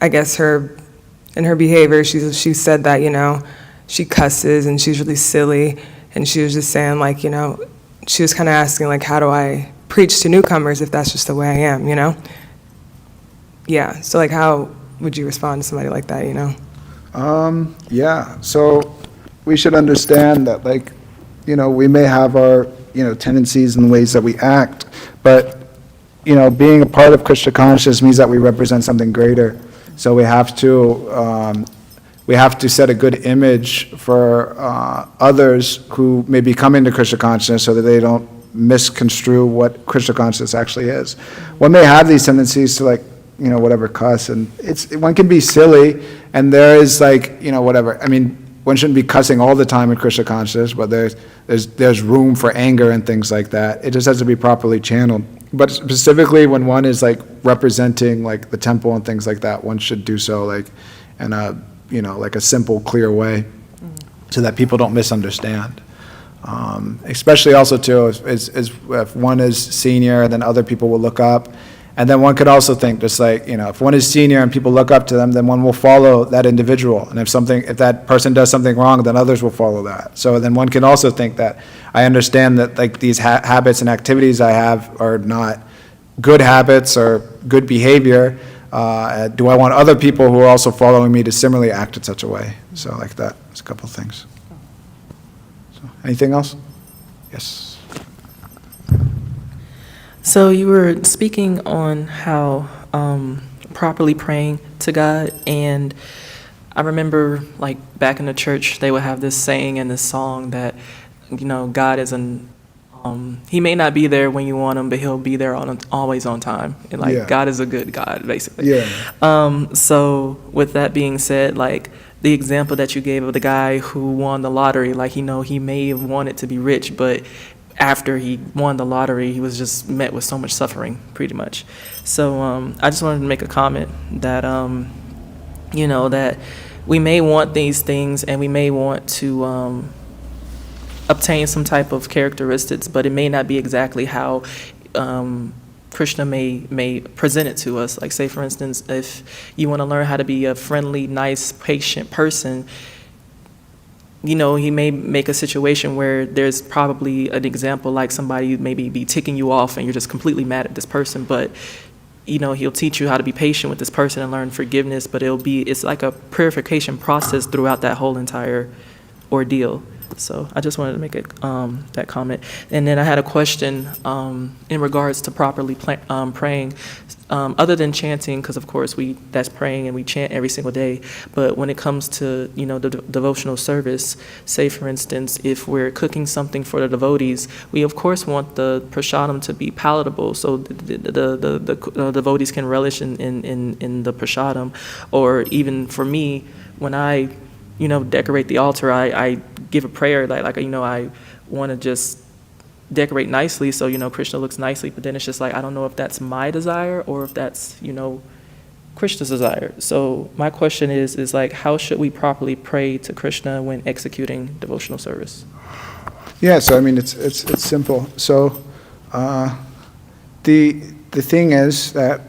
I guess in her behavior. She said that she cusses and she's really silly, and she was just saying she was kind of asking how do I preach to newcomers if that's just the way I am, Yeah, so how would you respond to somebody like that, Yeah, so we should understand that we may have our, tendencies and ways that we act, but, being a part of Krishna consciousness means that we represent something greater. So we have to set a good image for others who may be coming to Krishna consciousness so that they don't misconstrue what Krishna consciousness actually is. One may have these tendencies to whatever cuss, and one can be silly, and there is whatever. I mean, one shouldn't be cussing all the time in Krishna consciousness, but there's room for anger and things like that. It just has to be properly channeled. But specifically when one is like representing like the temple and things like that, one should do so like in a, like a simple, clear way, so that people don't misunderstand. Especially also too, if one is senior, then other people will look up. And then one could also think, just like, if one is senior and people look up to them, then one will follow that individual. And if that person does something wrong, then others will follow that. So then one can also think that I understand that like these habits and activities I have are not good habits or good behavior. Do I want other people who are also following me to similarly act in such a way? So like that, there's a couple of things. So, anything else? Yes. So you were speaking on how properly praying to God, and I remember like back in the church they would have this saying and this song that God is he may not be there when you want him, but he'll be there always on time, and like God is a good God basically. So with that being said, like the example that you gave of the guy who won the lottery, like he may have wanted to be rich, but after he won the lottery, he was just met with so much suffering, pretty much. So I just wanted to make a comment that, that we may want these things and we may want to obtain some type of characteristics, but it may not be exactly how Krishna may present it to us. Like, say, for instance, if you want to learn how to be a friendly, nice, patient person, he may make a situation where there's probably an example like somebody maybe be ticking you off and you're just completely mad at this person, but he'll teach you how to be patient with this person and learn forgiveness, but it's like a purification process throughout that whole entire ordeal. So I just wanted to make that comment. And then I had a question in regards to properly praying. Other than chanting, because of course that's praying and we chant every single day, but when it comes to the devotional service, say for instance if we're cooking something for the devotees, we of course want the prasadam to be palatable, so the devotees can relish in the prasadam. Or even for me, when I decorate the altar, I give a prayer like I want to just decorate nicely so Krishna looks nicely, but then it's just like I don't know if that's my desire or if that's Krishna's desire. So my question is like, how should we properly pray to Krishna when executing devotional service? Yeah, so I mean it's simple. So the thing is that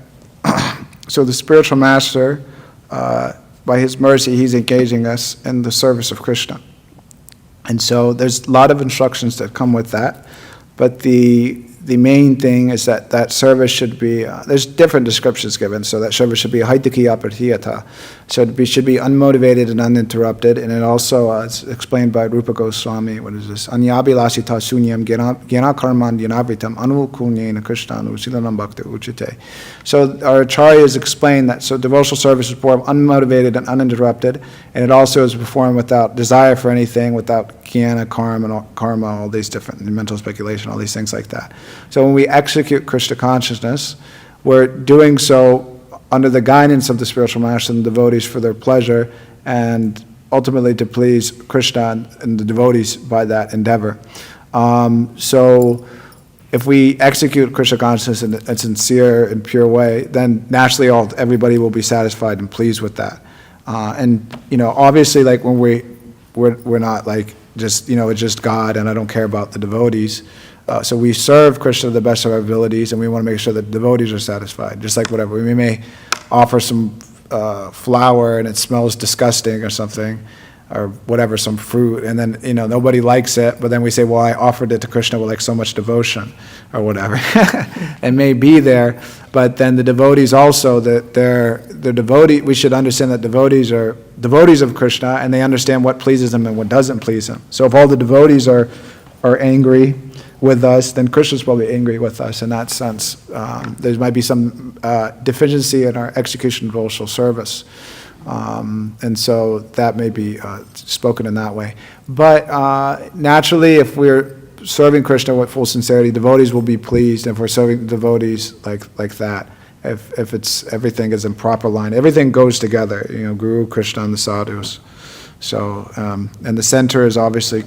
so the spiritual master, by his mercy, he's engaging us in the service of Krishna. And so there's a lot of instructions that come with that. But the main thing is that service should be, there's different descriptions given, so that service should be haitaki apratiyata. So it should be unmotivated and uninterrupted, and it also, it's explained by Rupa Goswami, what is this? Anyabhilasita sunyam gyana karman dhyanavitam anukunyena krishnanu silanam bhakti uchite. So our acharyas explain that, so devotional service is performed unmotivated and uninterrupted, and it also is performed without desire for anything, without jnana, karma, all these different mental speculation, all these things like that. So when we execute Krishna consciousness, we're doing so under the guidance of the spiritual master and the devotees for their pleasure, and ultimately to please Krishna and the devotees by that endeavor. So if we execute Krishna consciousness in a sincere and pure way, then naturally everybody will be satisfied and pleased with that. And obviously, like when we're not like just it's just God and I don't care about the devotees. So we serve Krishna to the best of our abilities, and we want to make sure that the devotees are satisfied. Just like whatever, we may offer some flour and it smells disgusting or something, or whatever, some fruit, and then nobody likes it, but then we say, well, I offered it to Krishna with like so much devotion, or whatever. It may be there, but then the devotees also, the devotee, we should understand that devotees are devotees of Krishna, and they understand what pleases him and what doesn't please him. So if all the devotees are angry with us, then Krishna's probably angry with us in that sense. There might be some deficiency in our execution of devotional service. And so that may be spoken in that way. But naturally, if we're serving Krishna with full sincerity, devotees will be pleased. If we're serving devotees like that, if it's everything is in proper line, everything goes together. Guru, Krishna, and the sadhus. So, and the center is obviously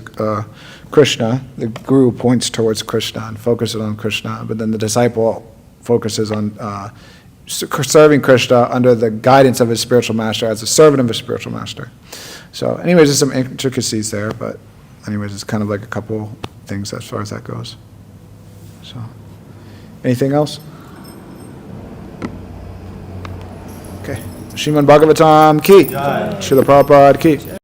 Krishna. The guru points towards Krishna and focuses on Krishna, but then the disciple focuses on serving Krishna under the guidance of his spiritual master as a servant of his spiritual master. So anyways, there's some intricacies there, but anyways, it's kind of like a couple things as far as that goes. So, anything else? Okay. Srimad Bhagavatam ki. Srila Prabhupada ki.